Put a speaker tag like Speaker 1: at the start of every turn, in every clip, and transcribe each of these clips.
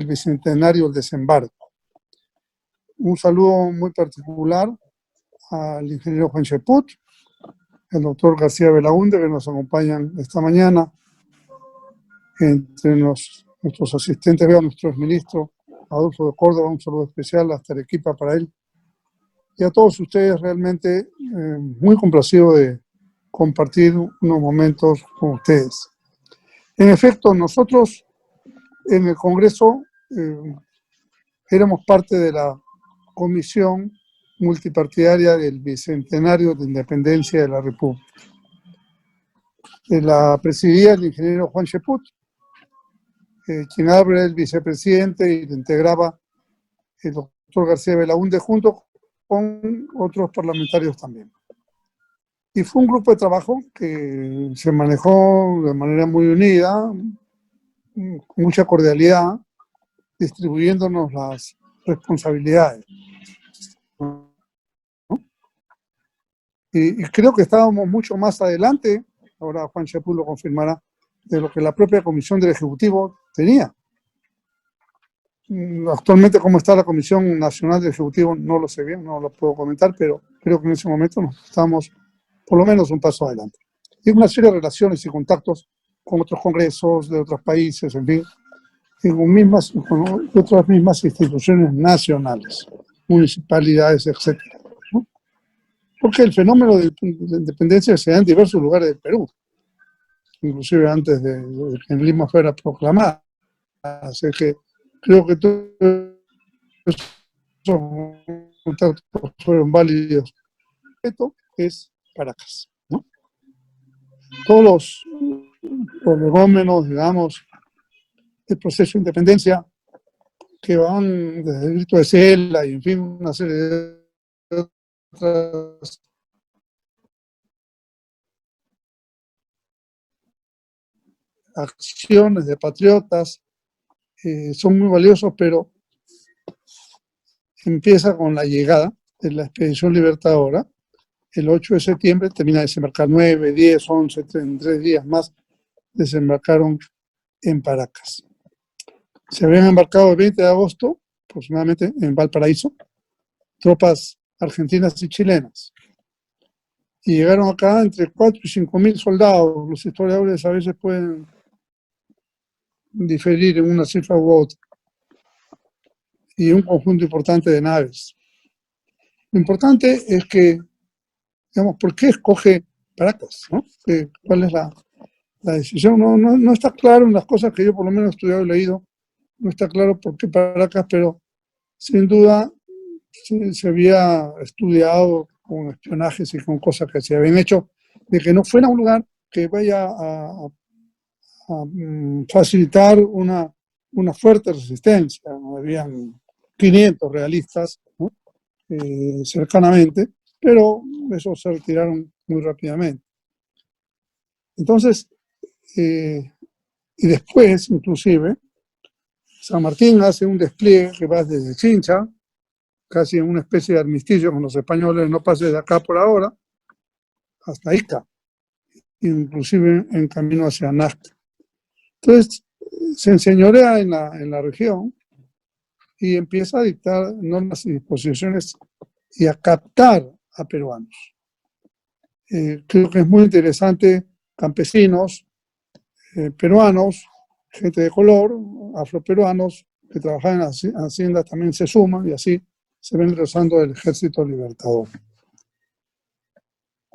Speaker 1: del Bicentenario del Desembarco. Un saludo muy particular al ingeniero Juan Cheput, el doctor García Belaúnde, que nos acompañan esta mañana, entre nuestros asistentes, veo a nuestro ministro Adolfo de Córdoba, un saludo especial hasta Arequipa para él, y a todos ustedes realmente muy complacido de compartir unos momentos con ustedes. En efecto, nosotros en el Congreso éramos parte de la comisión multipartidaria del Bicentenario de Independencia de la República. La presidía el ingeniero Juan Cheput, quien abre el vicepresidente y lo integraba el doctor García Belaúnde junto con otros parlamentarios también. Y fue un grupo de trabajo que se manejó de manera muy unida, con mucha cordialidad, distribuyéndonos las responsabilidades. Y creo que estábamos mucho más adelante, ahora Juan Cheput lo confirmará, de lo que la propia comisión del Ejecutivo tenía. Actualmente cómo está la Comisión Nacional del Ejecutivo no lo sé bien, no lo puedo comentar, pero creo que en ese momento nos estábamos por lo menos un paso adelante. Y una serie de relaciones y contactos con otros congresos de otros países, en fin, y con otras mismas instituciones nacionales, municipalidades, etc. ¿No? Porque el fenómeno de la independencia se da en diversos lugares del Perú, inclusive antes de que Lima fuera proclamada. Así que creo que todos esos contactos fueron válidos. Esto es Caracas, ¿no? Todos los prolegómenos, digamos, del proceso de independencia que van desde el grito de Cela y, en fin, una serie de otras acciones de patriotas, son muy valiosos, pero empieza con la llegada de la Expedición Libertadora. El 8 de septiembre termina de desembarcar 9, 10, 11, en 3 días más desembarcaron en Paracas. Se habían embarcado el 20 de agosto, aproximadamente, en Valparaíso, tropas argentinas y chilenas. Y llegaron acá entre 4 y 5 mil soldados. Los historiadores a veces pueden diferir en una cifra u otra. Y un conjunto importante de naves. Lo importante es que, digamos, ¿por qué escoge Paracas? ¿No? ¿Cuál es la decisión? No está claro en las cosas que yo por lo menos he estudiado y leído. No está claro por qué Paracas, pero sin duda se había estudiado con espionajes y con cosas que se habían hecho, de que no fuera un lugar que vaya a facilitar una fuerte resistencia. ¿No? Habían 500 realistas, ¿no? Cercanamente, pero esos se retiraron muy rápidamente. Entonces, y después, inclusive, San Martín hace un despliegue que va desde Chincha, casi en una especie de armisticio con los españoles, no pase de acá por ahora, hasta Ica, inclusive en camino hacia Nazca. Entonces, se enseñorea en la región y empieza a dictar normas y disposiciones y a captar a peruanos. Creo que es muy interesante, campesinos, peruanos, gente de color, afroperuanos que trabajan en haciendas también se suman y así se ven ingresando el Ejército Libertador.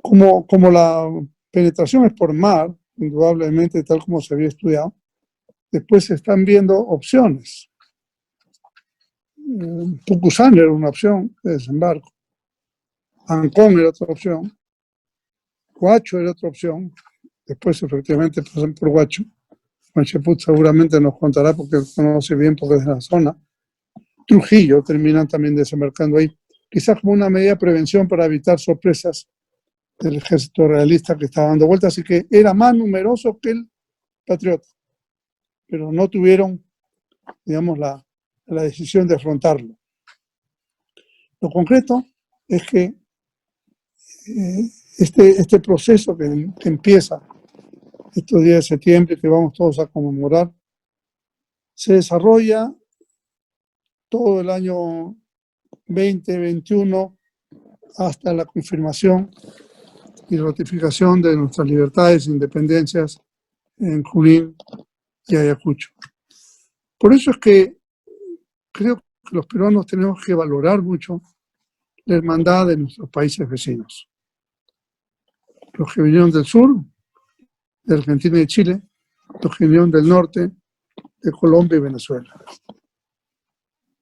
Speaker 1: Como la penetración es por mar, indudablemente tal como se había estudiado, después se están viendo opciones. Pucusán era una opción de desembarco, Ancón era otra opción, Huacho era otra opción, después efectivamente pasan por Huacho. Juan Cheput seguramente nos contará porque conoce bien porque es de la zona. Trujillo terminan también desembarcando ahí, quizás como una medida de prevención para evitar sorpresas del ejército realista que estaba dando vueltas y que era más numeroso que el patriota, pero no tuvieron, digamos, la decisión de afrontarlo. Lo concreto es que este proceso que empieza estos días de septiembre, que vamos todos a conmemorar, se desarrolla todo el año 2021 hasta la confirmación y ratificación de nuestras libertades e independencias en Junín y Ayacucho. Por eso es que creo que los peruanos tenemos que valorar mucho la hermandad de nuestros países vecinos. Los que vinieron del sur, de Argentina y Chile, los que vinieron del norte, de Colombia y Venezuela.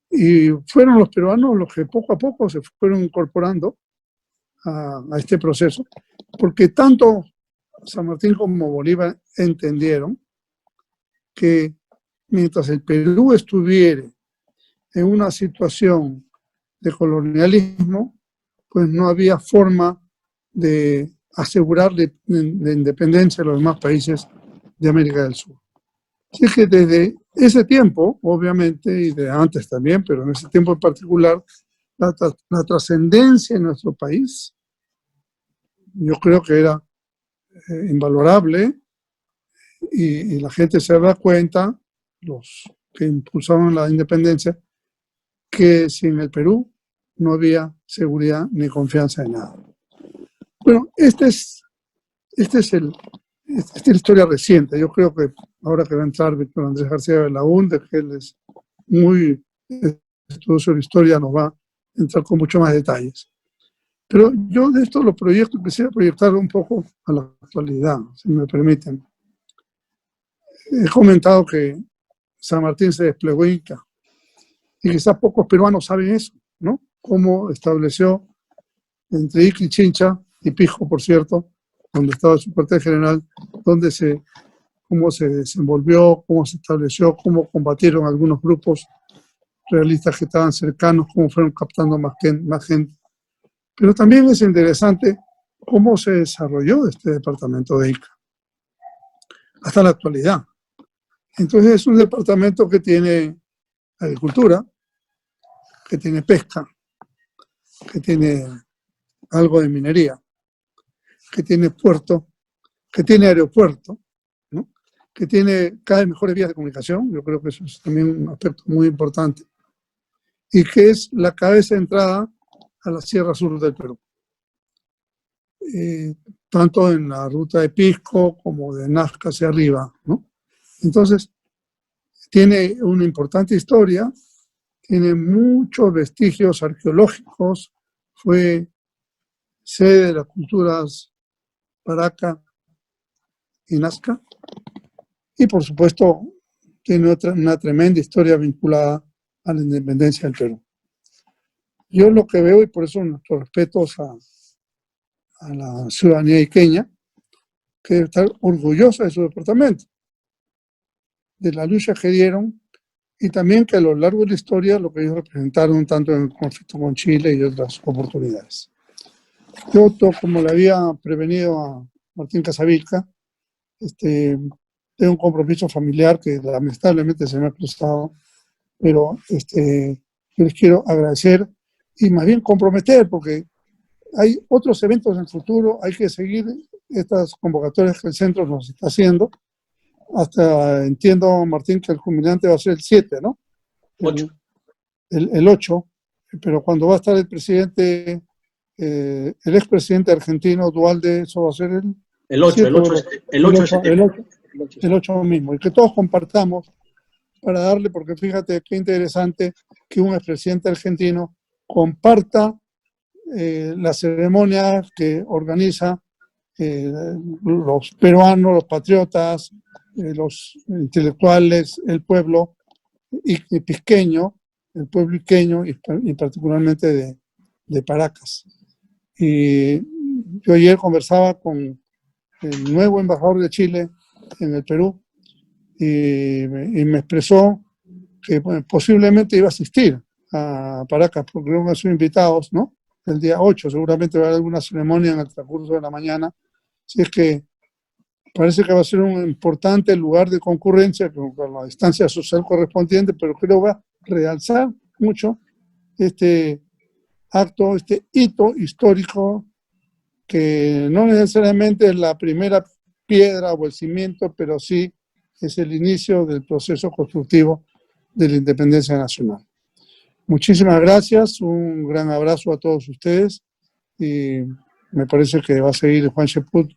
Speaker 1: Y fueron los peruanos los que poco a poco se fueron incorporando a este proceso, porque tanto San Martín como Bolívar entendieron que mientras el Perú estuviera en una situación de colonialismo, pues no había forma de asegurar la independencia de los demás países de América del Sur. Así que desde ese tiempo, obviamente, y de antes también, pero en ese tiempo en particular, la trascendencia en nuestro país, yo creo que era invalorable, y la gente se da cuenta, los que impulsaron la independencia, que sin el Perú no había seguridad ni confianza en nada. Bueno, esta es la historia reciente. Yo creo que ahora que va a entrar Víctor Andrés García Belaúnde, que él es muy estudioso de la historia, nos va a entrar con mucho más detalles. Pero yo de esto los proyectos quisiera proyectar un poco a la actualidad, si me permiten. He comentado que San Martín se desplegó Inca, y quizás pocos peruanos saben eso, ¿no? Cómo estableció entre Ica y Chincha, y Pisco, por cierto, donde estaba su cuartel general, cómo se desenvolvió, cómo se estableció, cómo combatieron algunos grupos realistas que estaban cercanos, cómo fueron captando más gente. Pero también es interesante cómo se desarrolló este departamento de Ica hasta la actualidad. Entonces es un departamento que tiene agricultura, que tiene pesca, que tiene algo de minería, que tiene puerto, que tiene aeropuerto, ¿no? Que tiene cada vez mejores vías de comunicación. Yo creo que eso es también un aspecto muy importante, y que es la cabeza de entrada a la Sierra Sur del Perú, tanto en la ruta de Pisco como de Nazca hacia arriba, ¿no? Entonces, tiene una importante historia, tiene muchos vestigios arqueológicos, fue sede de las culturas Paraca y Nazca, y por supuesto tiene una tremenda historia vinculada a la independencia del Perú. Yo lo que veo, y por eso nuestros respetos a la ciudadanía iqueña, que debe estar orgullosa de su departamento, de la lucha que dieron, y también que a lo largo de la historia lo que ellos representaron tanto en el conflicto con Chile y otras oportunidades. Yo, como le había prevenido a Martín Casavilca, tengo un compromiso familiar que lamentablemente se me ha cruzado, pero yo les quiero agradecer y más bien comprometer, porque hay otros eventos en el futuro, hay que seguir estas convocatorias que el centro nos está haciendo. Hasta entiendo, Martín, que el culminante va a ser el 7, ¿no?
Speaker 2: 8.
Speaker 1: El 8, pero cuando va a estar el presidente, el expresidente argentino Dualde, eso va a ser
Speaker 2: el 8, el 8 de septiembre.
Speaker 1: El 8 mismo, y que todos compartamos para darle, porque fíjate qué interesante que un expresidente argentino comparta las ceremonias que organiza los peruanos, los patriotas, los intelectuales, el pueblo pisqueño, el pueblo iqueño, y particularmente de Paracas. Y yo ayer conversaba con el nuevo embajador de Chile en el Perú, y me expresó que posiblemente iba a asistir a Paracas, porque no son invitados, ¿no? El día 8 seguramente va a haber alguna ceremonia en el transcurso de la mañana. Así es que parece que va a ser un importante lugar de concurrencia con la distancia social correspondiente, pero creo que va a realzar mucho este acto, este hito histórico, que no necesariamente es la primera piedra o el cimiento, pero sí es el inicio del proceso constructivo de la independencia nacional. muchísimas gracias, un gran abrazo a todos ustedes y me parece que va a seguir Juan Cheput,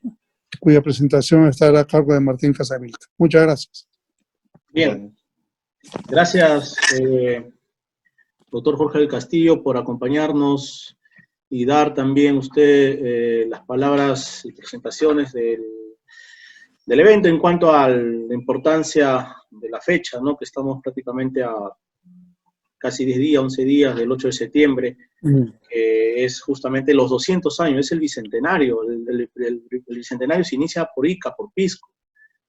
Speaker 1: cuya presentación estará a cargo de Martín Casamilca. Muchas gracias.
Speaker 2: Bien, gracias, doctor Jorge del Castillo, por acompañarnos y dar también usted las palabras y presentaciones del evento en cuanto a la importancia de la fecha, ¿no? Que estamos prácticamente a casi 10 días, 11 días del 8 de septiembre, que es justamente los 200 años, es el bicentenario. El bicentenario se inicia por Ica, por Pisco,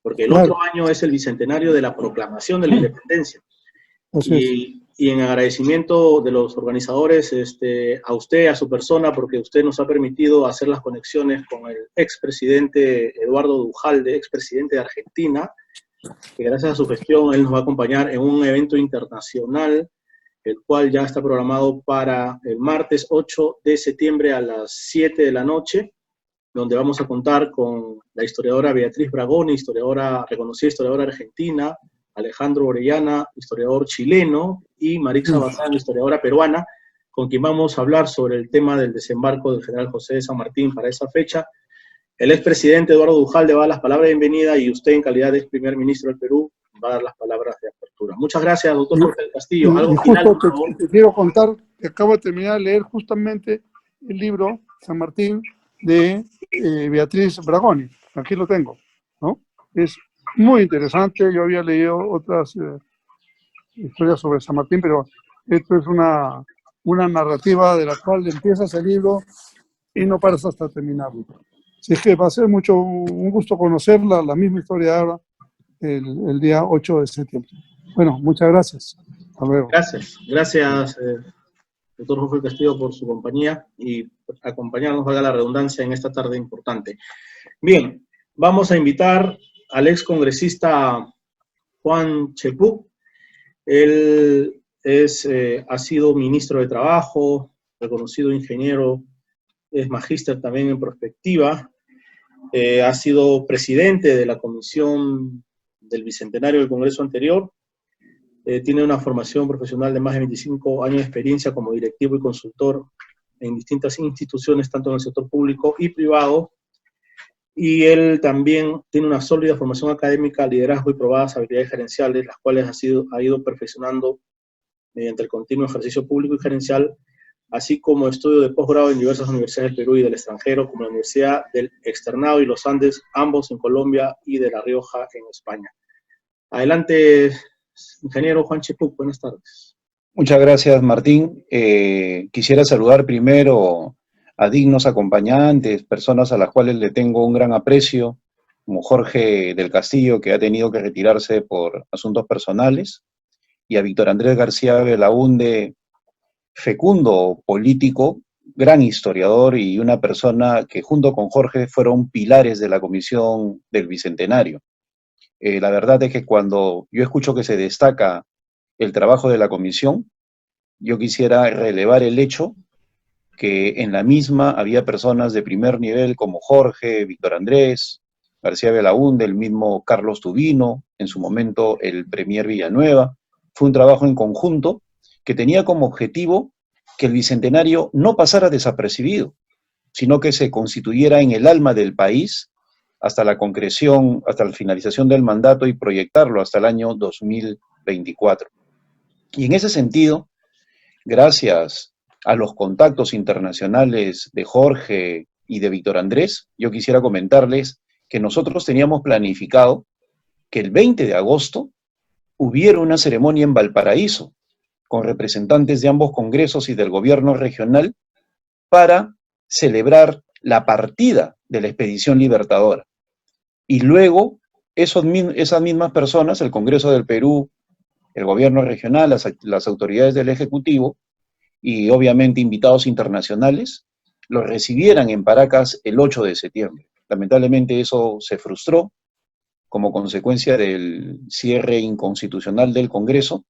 Speaker 2: porque el otro año es el bicentenario de la proclamación de la independencia. Y en agradecimiento de los organizadores, a usted, a su persona, porque usted nos ha permitido hacer las conexiones con el expresidente Eduardo Duhalde, expresidente de Argentina, que gracias a su gestión él nos va a acompañar en un evento internacional, el cual ya está programado para el martes 8 de septiembre a las 7 de la noche, donde vamos a contar con la historiadora Beatriz Bragoni, reconocida historiadora argentina, Alejandro Orellana, historiador chileno, y Marixa Bazán, historiadora peruana, con quien vamos a hablar sobre el tema del desembarco del general José de San Martín para esa fecha. El expresidente Eduardo Duhalde va a dar las palabras de bienvenida y usted, en calidad de ex primer ministro del Perú, va a dar las palabras de apertura. Muchas gracias, doctor Jorge del Castillo. ¿Algo final, por favor?
Speaker 1: Te quiero contar que acabo de terminar de leer justamente el libro San Martín de Beatriz Bragoni. Aquí lo tengo, ¿no? Es muy interesante. Yo había leído otras historias sobre San Martín, pero esto es una narrativa de la cual empiezas el libro y no paras hasta terminarlo. Así es que va a ser un gusto conocerla, la misma historia de ahora, el día 8 de septiembre. Bueno, muchas gracias. Hasta luego.
Speaker 2: Gracias, doctor Jorge Castillo, por su compañía y acompañarnos, valga la redundancia, en esta tarde importante. Bien, vamos a invitar al ex congresista Juan Cheput. Él ha sido ministro de Trabajo, reconocido ingeniero, es magíster también en prospectiva, ha sido presidente de la comisión del Bicentenario del Congreso anterior, tiene una formación profesional de más de 25 años de experiencia como directivo y consultor en distintas instituciones, tanto en el sector público y privado, y él también tiene una sólida formación académica, liderazgo y probadas habilidades gerenciales, las cuales ha ido perfeccionando mediante el continuo ejercicio público y gerencial, así como estudio de posgrado en diversas universidades del Perú y del extranjero, como la Universidad del Externado y los Andes, ambos en Colombia, y de La Rioja en España. Adelante, ingeniero Juan Cheput, buenas tardes.
Speaker 3: Muchas gracias, Martín. Quisiera saludar primero a dignos acompañantes, personas a las cuales le tengo un gran aprecio, como Jorge del Castillo, que ha tenido que retirarse por asuntos personales, y a Víctor Andrés García Belaúnde, fecundo político, gran historiador y una persona que junto con Jorge fueron pilares de la Comisión del Bicentenario. La verdad es que cuando yo escucho que se destaca el trabajo de la comisión, yo quisiera relevar el hecho que en la misma había personas de primer nivel como Jorge, Víctor Andrés, García Belaúnde, el mismo Carlos Tubino, en su momento el premier Villanueva. Fue un trabajo en conjunto que tenía como objetivo que el Bicentenario no pasara desapercibido, sino que se constituyera en el alma del país hasta la concreción, hasta la finalización del mandato y proyectarlo hasta el año 2024. Y en ese sentido, gracias a los contactos internacionales de Jorge y de Víctor Andrés, yo quisiera comentarles que nosotros teníamos planificado que el 20 de agosto hubiera una ceremonia en Valparaíso, con representantes de ambos congresos y del gobierno regional, para celebrar la partida de la expedición libertadora. Y luego, esas mismas personas, el Congreso del Perú, el gobierno regional, las autoridades del Ejecutivo, y obviamente invitados internacionales, los recibieran en Paracas el 8 de septiembre. Lamentablemente eso se frustró como consecuencia del cierre inconstitucional del Congreso,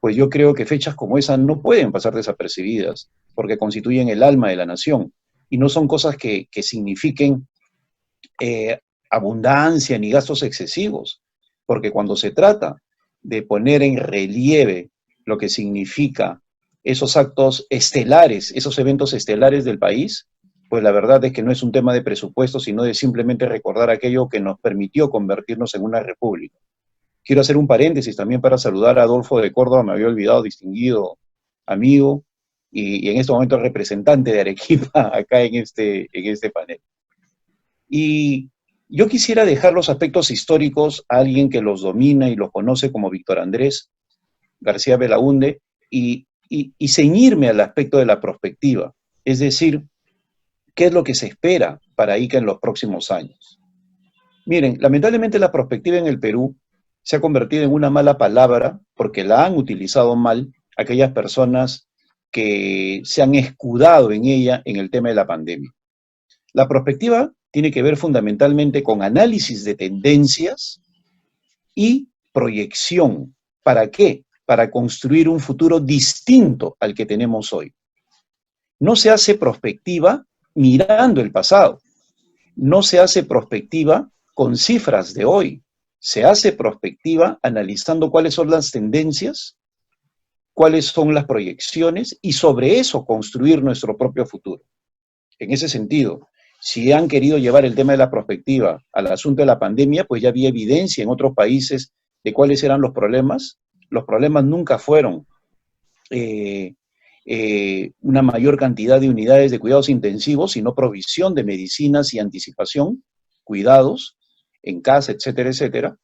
Speaker 3: pues yo creo que fechas como esa no pueden pasar desapercibidas, porque constituyen el alma de la nación, y no son cosas que signifiquen abundancia ni gastos excesivos, porque cuando se trata de poner en relieve lo que significa esos actos estelares, esos eventos estelares del país, pues la verdad es que no es un tema de presupuesto, sino de simplemente recordar aquello que nos permitió convertirnos en una república. Quiero hacer un paréntesis también para saludar a Adolfo de Córdoba, me había olvidado, distinguido amigo, y en este momento representante de Arequipa acá en este panel. Y yo quisiera dejar los aspectos históricos a alguien que los domina y los conoce como Víctor Andrés García Belaúnde, y ceñirme al aspecto de la prospectiva, es decir, ¿qué es lo que se espera para Ica en los próximos años? Miren, lamentablemente la prospectiva en el Perú se ha convertido en una mala palabra porque la han utilizado mal aquellas personas que se han escudado en ella en el tema de la pandemia. La prospectiva tiene que ver fundamentalmente con análisis de tendencias y proyección. ¿Para qué? Para construir un futuro distinto al que tenemos hoy. No se hace prospectiva mirando el pasado. No se hace prospectiva con cifras de hoy. Se hace prospectiva analizando cuáles son las tendencias, cuáles son las proyecciones y sobre eso construir nuestro propio futuro. En ese sentido, si han querido llevar el tema de la prospectiva al asunto de la pandemia, pues ya había evidencia en otros países de cuáles eran los problemas. Los problemas nunca fueron una mayor cantidad de unidades de cuidados intensivos, sino provisión de medicinas y anticipación, cuidados en casa, etcétera, etcétera,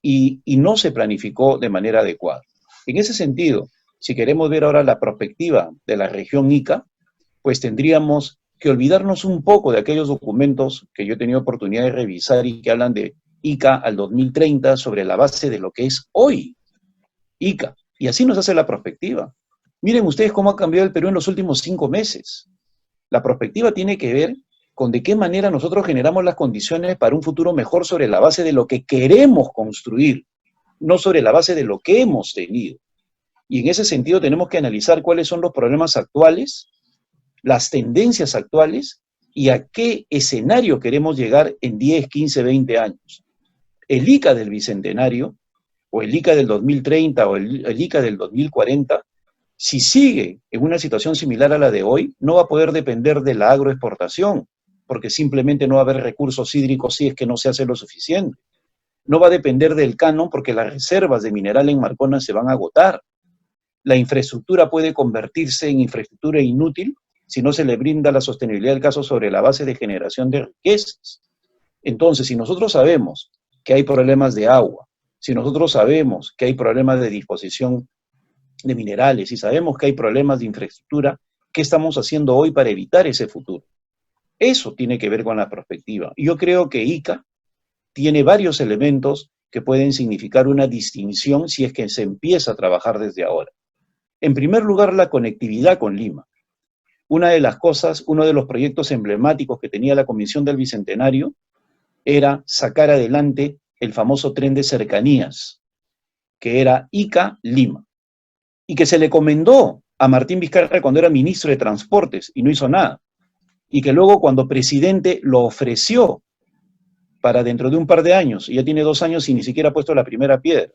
Speaker 3: y no se planificó de manera adecuada. En ese sentido, si queremos ver ahora la perspectiva de la región Ica, pues tendríamos que olvidarnos un poco de aquellos documentos que yo he tenido oportunidad de revisar y que hablan de Ica al 2030 sobre la base de lo que es hoy Ica. Y así nos hace la perspectiva. Miren ustedes cómo ha cambiado el Perú en los últimos 5 meses. La perspectiva tiene que ver con de qué manera nosotros generamos las condiciones para un futuro mejor sobre la base de lo que queremos construir, no sobre la base de lo que hemos tenido. Y en ese sentido tenemos que analizar cuáles son los problemas actuales, las tendencias actuales y a qué escenario queremos llegar en 10, 15, 20 años. El Ica del Bicentenario, o el Ica del 2030, o el Ica del 2040, si sigue en una situación similar a la de hoy, no va a poder depender de la agroexportación, porque simplemente no va a haber recursos hídricos si es que no se hace lo suficiente. No va a depender del canon porque las reservas de mineral en Marcona se van a agotar. La infraestructura puede convertirse en infraestructura inútil si no se le brinda la sostenibilidad del caso sobre la base de generación de riquezas. Entonces, si nosotros sabemos que hay problemas de agua, si nosotros sabemos que hay problemas de disposición de minerales, si sabemos que hay problemas de infraestructura, ¿qué estamos haciendo hoy para evitar ese futuro? Eso tiene que ver con la perspectiva. Yo creo que Ica tiene varios elementos que pueden significar una distinción si es que se empieza a trabajar desde ahora. En primer lugar, la conectividad con Lima. Una de las cosas, uno de los proyectos emblemáticos que tenía la Comisión del Bicentenario era sacar adelante el famoso tren de cercanías, que era Ica-Lima, y que se le encomendó a Martín Vizcarra cuando era ministro de Transportes y no hizo nada, y que luego cuando presidente lo ofreció para dentro de un par de años, y ya tiene 2 años y ni siquiera ha puesto la primera piedra.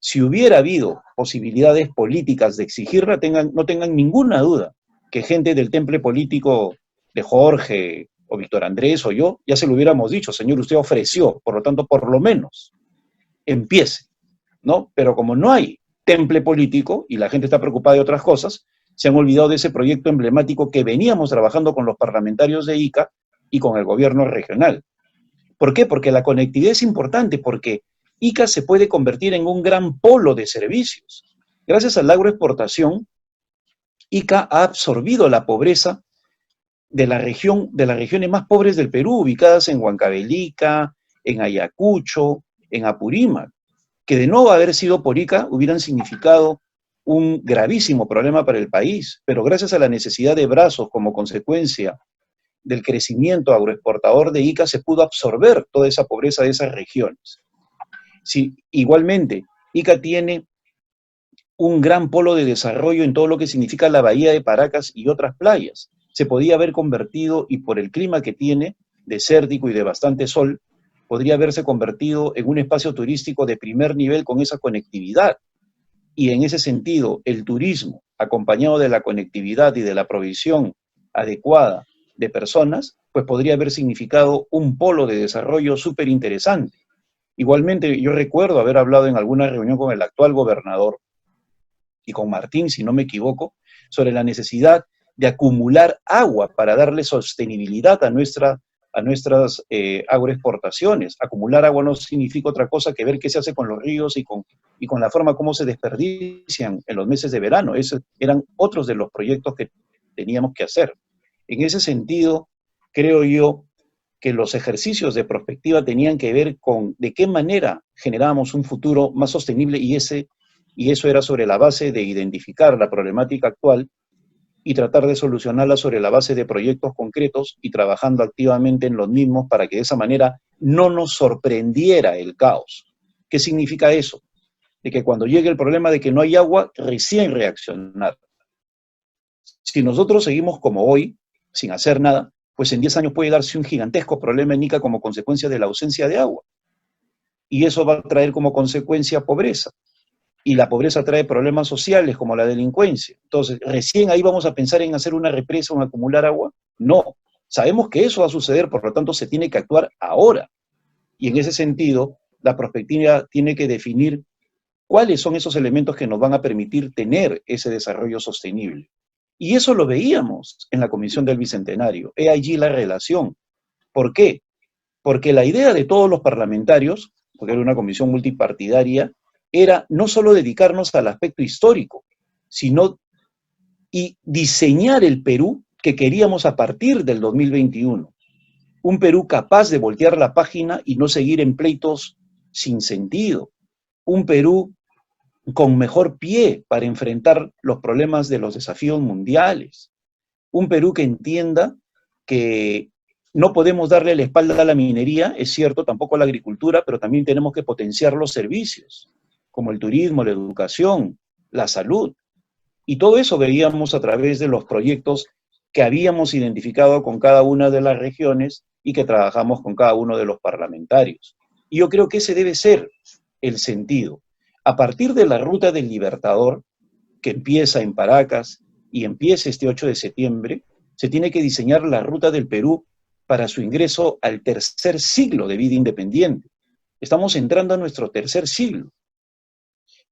Speaker 3: Si hubiera habido posibilidades políticas de exigirla, no tengan ninguna duda que gente del temple político de Jorge o Víctor Andrés o yo, ya se lo hubiéramos dicho, señor, usted ofreció, por lo tanto, por lo menos, empiece, ¿no? Pero como no hay temple político y la gente está preocupada de otras cosas, se han olvidado de ese proyecto emblemático que veníamos trabajando con los parlamentarios de Ica y con el gobierno regional. ¿Por qué? Porque la conectividad es importante, porque Ica se puede convertir en un gran polo de servicios. Gracias a la agroexportación, Ica ha absorbido la pobreza de las regiones más pobres del Perú, ubicadas en Huancavelica, en Ayacucho, en Apurímac, que de no haber sido por Ica hubieran significado un gravísimo problema para el país, pero gracias a la necesidad de brazos como consecuencia del crecimiento agroexportador de Ica se pudo absorber toda esa pobreza de esas regiones. Sí, igualmente, Ica tiene un gran polo de desarrollo en todo lo que significa la bahía de Paracas y otras playas. Se podía haber convertido, y por el clima que tiene, desértico y de bastante sol, podría haberse convertido en un espacio turístico de primer nivel con esa conectividad. y en ese sentido el turismo, acompañado de la conectividad y de la provisión adecuada de personas, pues podría haber significado un polo de desarrollo súper interesante. Igualmente, yo recuerdo haber hablado en alguna reunión con el actual gobernador y con Martín, si no me equivoco, sobre la necesidad de acumular agua para darle sostenibilidad a nuestras agroexportaciones. Acumular agua no significa otra cosa que ver qué se hace con los ríos y con la forma como se desperdician en los meses de verano. Esos eran otros de los proyectos que teníamos que hacer. En ese sentido, creo yo que los ejercicios de prospectiva tenían que ver con de qué manera generábamos un futuro más sostenible y eso era sobre la base de identificar la problemática actual y tratar de solucionarla sobre la base de proyectos concretos y trabajando activamente en los mismos para que de esa manera no nos sorprendiera el caos. ¿Qué significa eso? De que cuando llegue el problema de que no hay agua, recién reaccionar. Si nosotros seguimos como hoy, sin hacer nada, pues en 10 años puede darse un gigantesco problema en Ica como consecuencia de la ausencia de agua. Y eso va a traer como consecuencia pobreza. Y la pobreza trae problemas sociales como la delincuencia. Entonces, ¿recién ahí vamos a pensar en hacer una represa o en acumular agua? No. Sabemos que eso va a suceder, por lo tanto se tiene que actuar ahora. Y en ese sentido, la prospectiva tiene que definir cuáles son esos elementos que nos van a permitir tener ese desarrollo sostenible. Y eso lo veíamos en la Comisión del Bicentenario. He allí la relación. ¿Por qué? Porque la idea de todos los parlamentarios, porque era una comisión multipartidaria, era no solo dedicarnos al aspecto histórico, sino y diseñar el Perú que queríamos a partir del 2021. Un Perú capaz de voltear la página y no seguir en pleitos sin sentido. Un Perú con mejor pie para enfrentar los problemas de los desafíos mundiales. Un Perú que entienda que no podemos darle la espalda a la minería, es cierto, tampoco a la agricultura, pero también tenemos que potenciar los servicios, como el turismo, la educación, la salud. Y todo eso veíamos a través de los proyectos que habíamos identificado con cada una de las regiones y que trabajamos con cada uno de los parlamentarios. Y yo creo que ese debe ser el sentido. A partir de la ruta del Libertador, que empieza en Paracas y empieza este 8 de septiembre, se tiene que diseñar la ruta del Perú para su ingreso al tercer siglo de vida independiente. Estamos entrando a nuestro tercer siglo.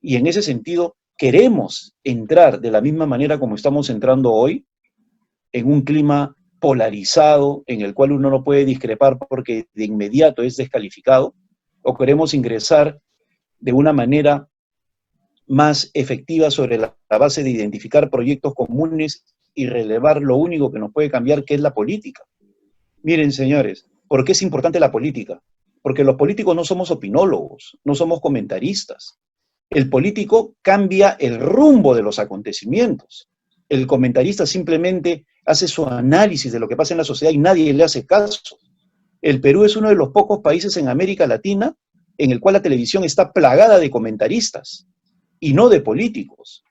Speaker 3: Y en ese sentido, queremos entrar de la misma manera como estamos entrando hoy, en un clima polarizado, en el cual uno no puede discrepar porque de inmediato es descalificado, o queremos ingresar de una manera más efectiva sobre la base de identificar proyectos comunes y relevar lo único que nos puede cambiar, que es la política. Miren, señores, ¿por qué es importante la política? Porque los políticos no somos opinólogos, no somos comentaristas. El político cambia el rumbo de los acontecimientos. El comentarista simplemente hace su análisis de lo que pasa en la sociedad y nadie le hace caso. El Perú es uno de los pocos países en América Latina en el cual la televisión está plagada de comentaristas y no de políticos.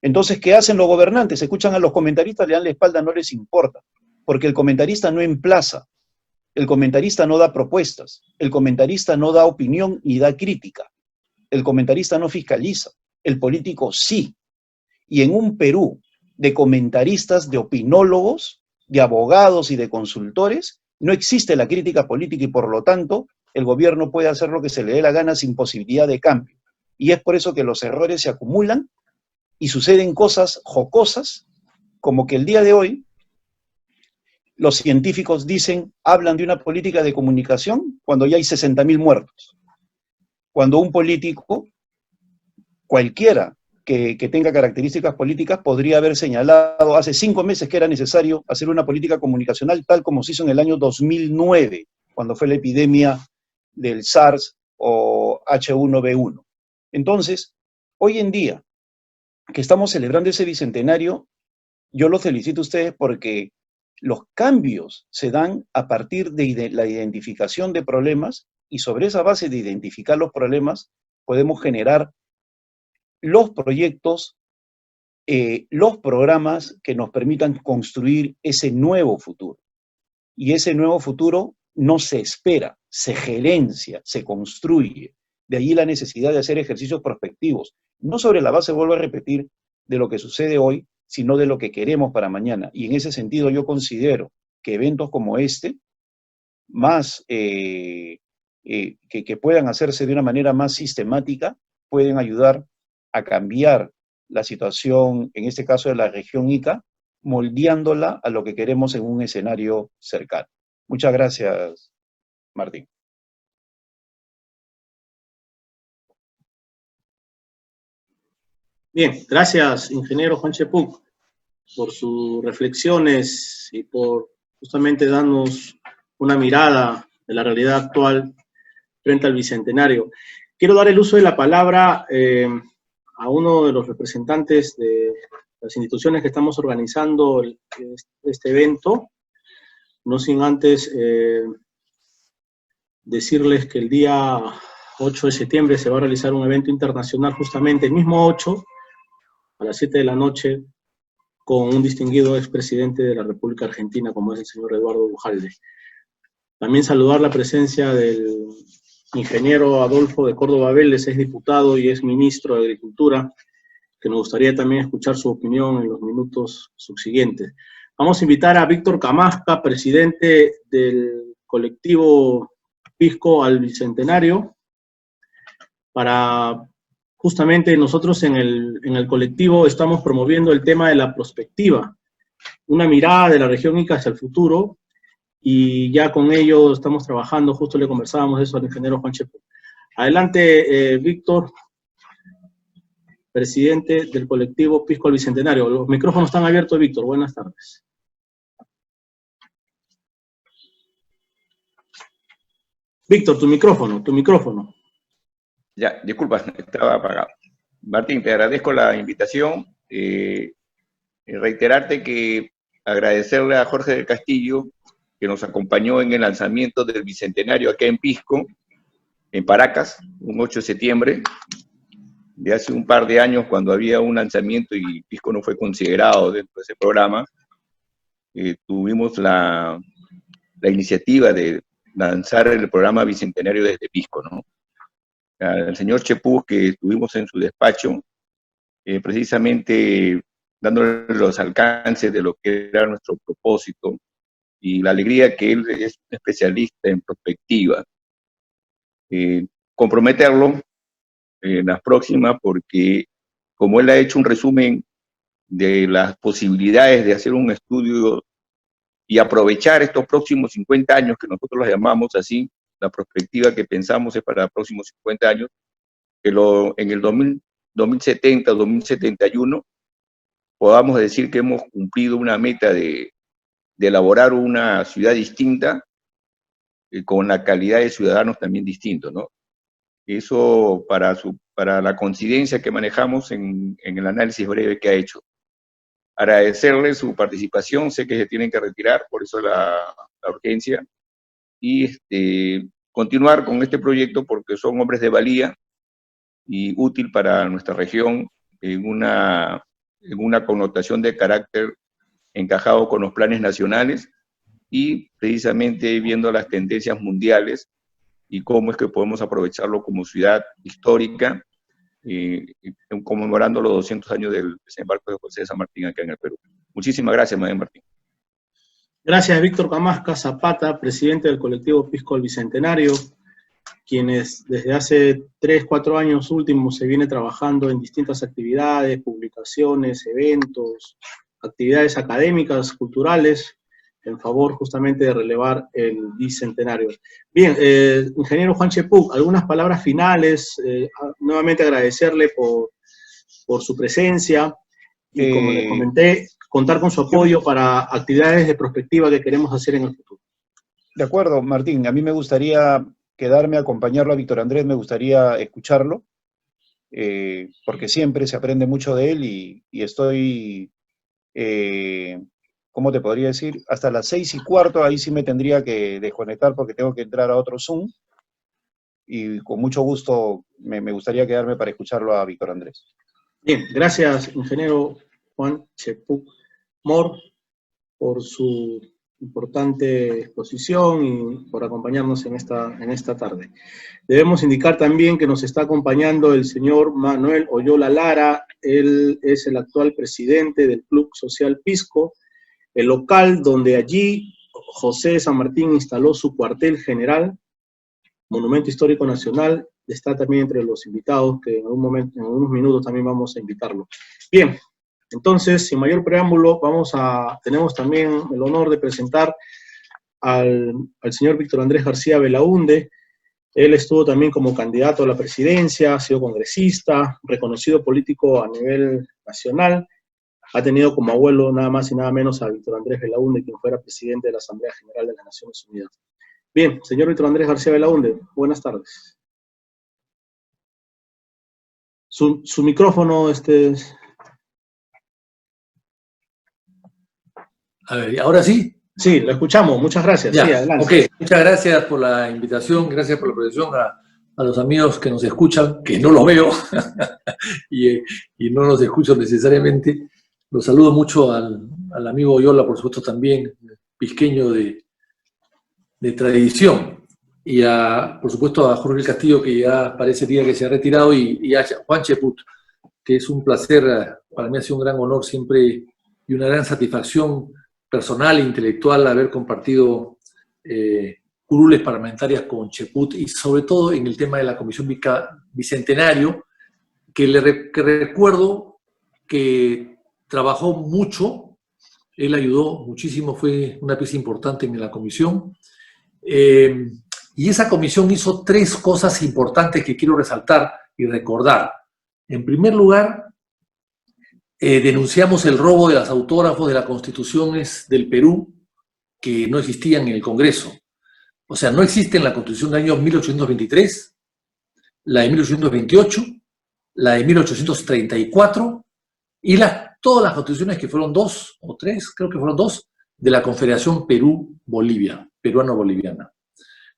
Speaker 3: Entonces, ¿qué hacen los gobernantes? Escuchan a los comentaristas, le dan la espalda, no les importa, porque el comentarista no emplaza, el comentarista no da propuestas, el comentarista no da opinión ni da crítica, el comentarista no fiscaliza, el político sí. Y en un Perú de comentaristas, de opinólogos, de abogados y de consultores, no existe la crítica política y por lo tanto el gobierno puede hacer lo que se le dé la gana sin posibilidad de cambio. Y es por eso que los errores se acumulan y suceden cosas jocosas, como que el día de hoy los científicos hablan de una política de comunicación cuando ya hay 60.000 muertos. Cuando un político, cualquiera que tenga características políticas, podría haber señalado hace 5 meses que era necesario hacer una política comunicacional tal como se hizo en el año 2009, cuando fue la epidemia del SARS o H1B1. Entonces, hoy en día, que estamos celebrando ese bicentenario, yo los felicito a ustedes porque los cambios se dan a partir de la identificación de problemas y sobre esa base de identificar los problemas podemos generar los proyectos, los programas que nos permitan construir ese nuevo futuro. Y ese nuevo futuro no se espera, se gerencia, se construye. De ahí la necesidad de hacer ejercicios prospectivos, no sobre la base, vuelvo a repetir, de lo que sucede hoy, sino de lo que queremos para mañana. Y en ese sentido yo considero que eventos como este, más que puedan hacerse de una manera más sistemática, pueden ayudar a cambiar la situación, en este caso de la región Ica, moldeándola a lo que queremos en un escenario cercano. Muchas gracias, Martín.
Speaker 2: Bien, gracias, ingeniero Juan Chepuk, por sus reflexiones y por justamente darnos una mirada de la realidad actual frente al Bicentenario. Quiero dar el uso de la palabra a uno de los representantes de las instituciones que estamos organizando este evento, no sin antes decirles que el día 8 de septiembre se va a realizar un evento internacional, justamente el mismo 8, a las 7 de la noche, con un distinguido expresidente de la República Argentina, como es el señor Eduardo Duhalde. También saludar la presencia del ingeniero Adolfo de Córdoba Vélez, es diputado y es ministro de Agricultura, que nos gustaría también escuchar su opinión en los minutos subsiguientes. Vamos a invitar a Víctor Camasca, presidente del colectivo Pisco al Bicentenario, para justamente nosotros en el colectivo estamos promoviendo el tema de la prospectiva, una mirada de la región Ica hacia el futuro, y ya con ello estamos trabajando, justo le conversábamos eso al ingeniero Juan Chepuk. Adelante, Víctor, presidente del colectivo Pisco al Bicentenario. Los micrófonos están abiertos, Víctor. Buenas tardes. Víctor, tu micrófono.
Speaker 4: Ya, disculpa, estaba apagado. Martín, te agradezco la invitación. Reiterarte que agradecerle a Jorge del Castillo, que nos acompañó en el lanzamiento del Bicentenario acá en Pisco, en Paracas, un 8 de septiembre, de hace un par de años, cuando había un lanzamiento y Pisco no fue considerado dentro de ese programa. Tuvimos la iniciativa de lanzar el programa Bicentenario desde Pisco, ¿no? Al señor Chepuk, que estuvimos en su despacho, precisamente dándole los alcances de lo que era nuestro propósito y la alegría que él es un especialista en prospectiva. Comprometerlo en las próximas, porque como él ha hecho un resumen de las posibilidades de hacer un estudio y aprovechar estos próximos 50 años, que nosotros los llamamos así, la perspectiva que pensamos es para los próximos 50 años, que en el 2070, 2071, podamos decir que hemos cumplido una meta de elaborar una ciudad distinta, con la calidad de ciudadanos también distintos, ¿no? Eso para la coincidencia que manejamos en el análisis breve que ha hecho. Agradecerle su participación, sé que se tienen que retirar, por eso la urgencia, y continuar con este proyecto porque son hombres de valía y útil para nuestra región en una connotación de carácter encajado con los planes nacionales y precisamente viendo las tendencias mundiales y cómo es que podemos aprovecharlo como ciudad histórica, conmemorando los 200 años del desembarco de José de San Martín acá en el Perú. Muchísimas gracias, Martín.
Speaker 2: Gracias, Víctor Camasca Zapata, presidente del colectivo Pisco al Bicentenario, quienes desde hace 3, 4 años últimos se viene trabajando en distintas actividades, publicaciones, eventos, actividades académicas, culturales, en favor justamente de relevar el Bicentenario. Bien, ingeniero Juan Chepuk, algunas palabras finales, nuevamente agradecerle por su presencia, y como les comenté, contar con su apoyo para actividades de prospectiva que queremos hacer en el futuro.
Speaker 3: De acuerdo, Martín, a mí me gustaría quedarme a acompañarlo a Víctor Andrés, me gustaría escucharlo, porque siempre se aprende mucho de él y estoy, ¿cómo te podría decir? Hasta las 6:15, ahí sí me tendría que desconectar porque tengo que entrar a otro Zoom, y con mucho gusto me gustaría quedarme para escucharlo a Víctor Andrés.
Speaker 2: Bien, gracias, ingeniero Juan Chepuk Mor, por su importante exposición y por acompañarnos en esta tarde. Debemos indicar también que nos está acompañando el señor Manuel Oyola Lara. Él es el actual presidente del Club Social Pisco, el local donde allí José de San Martín instaló su cuartel general, Monumento Histórico Nacional. Está también entre los invitados, que en unos minutos también vamos a invitarlo. Bien, entonces, sin mayor preámbulo, tenemos también el honor de presentar al señor Víctor Andrés García Belaúnde. Él estuvo también como candidato a la presidencia, ha sido congresista, reconocido político a nivel nacional. Ha tenido como abuelo nada más y nada menos a Víctor Andrés Belaúnde, quien fuera presidente de la Asamblea General de las Naciones Unidas. Bien, señor Víctor Andrés García Belaúnde, buenas tardes. Su micrófono,
Speaker 5: A ver, ¿ahora sí?
Speaker 2: Sí, lo escuchamos, muchas gracias.
Speaker 5: Ya,
Speaker 2: sí, adelante.
Speaker 5: ok, muchas gracias por la invitación, gracias por la protección a los amigos que nos escuchan, que no los veo y no los escucho necesariamente. Los saludo mucho al amigo Oyola, por supuesto también, pisqueño de tradición, y por supuesto a Jorge Castillo, que ya parecería que se ha retirado, y a Juan Cheput, que es un placer, para mí ha sido un gran honor siempre y una gran satisfacción personal e intelectual haber compartido curules parlamentarias con Cheput, y sobre todo en el tema de la Comisión Bicentenario, que recuerdo que trabajó mucho, él ayudó muchísimo, fue una pieza importante en la comisión, y esa comisión hizo 3 cosas importantes que quiero resaltar y recordar. En primer lugar, denunciamos el robo de los autógrafos de las constituciones del Perú que no existían en el Congreso. O sea, no existe en la Constitución del año 1823, la de 1828, la de 1834 y todas las constituciones que fueron 2 o 3, creo que fueron 2, de la Confederación Perú-Bolivia, peruano-boliviana.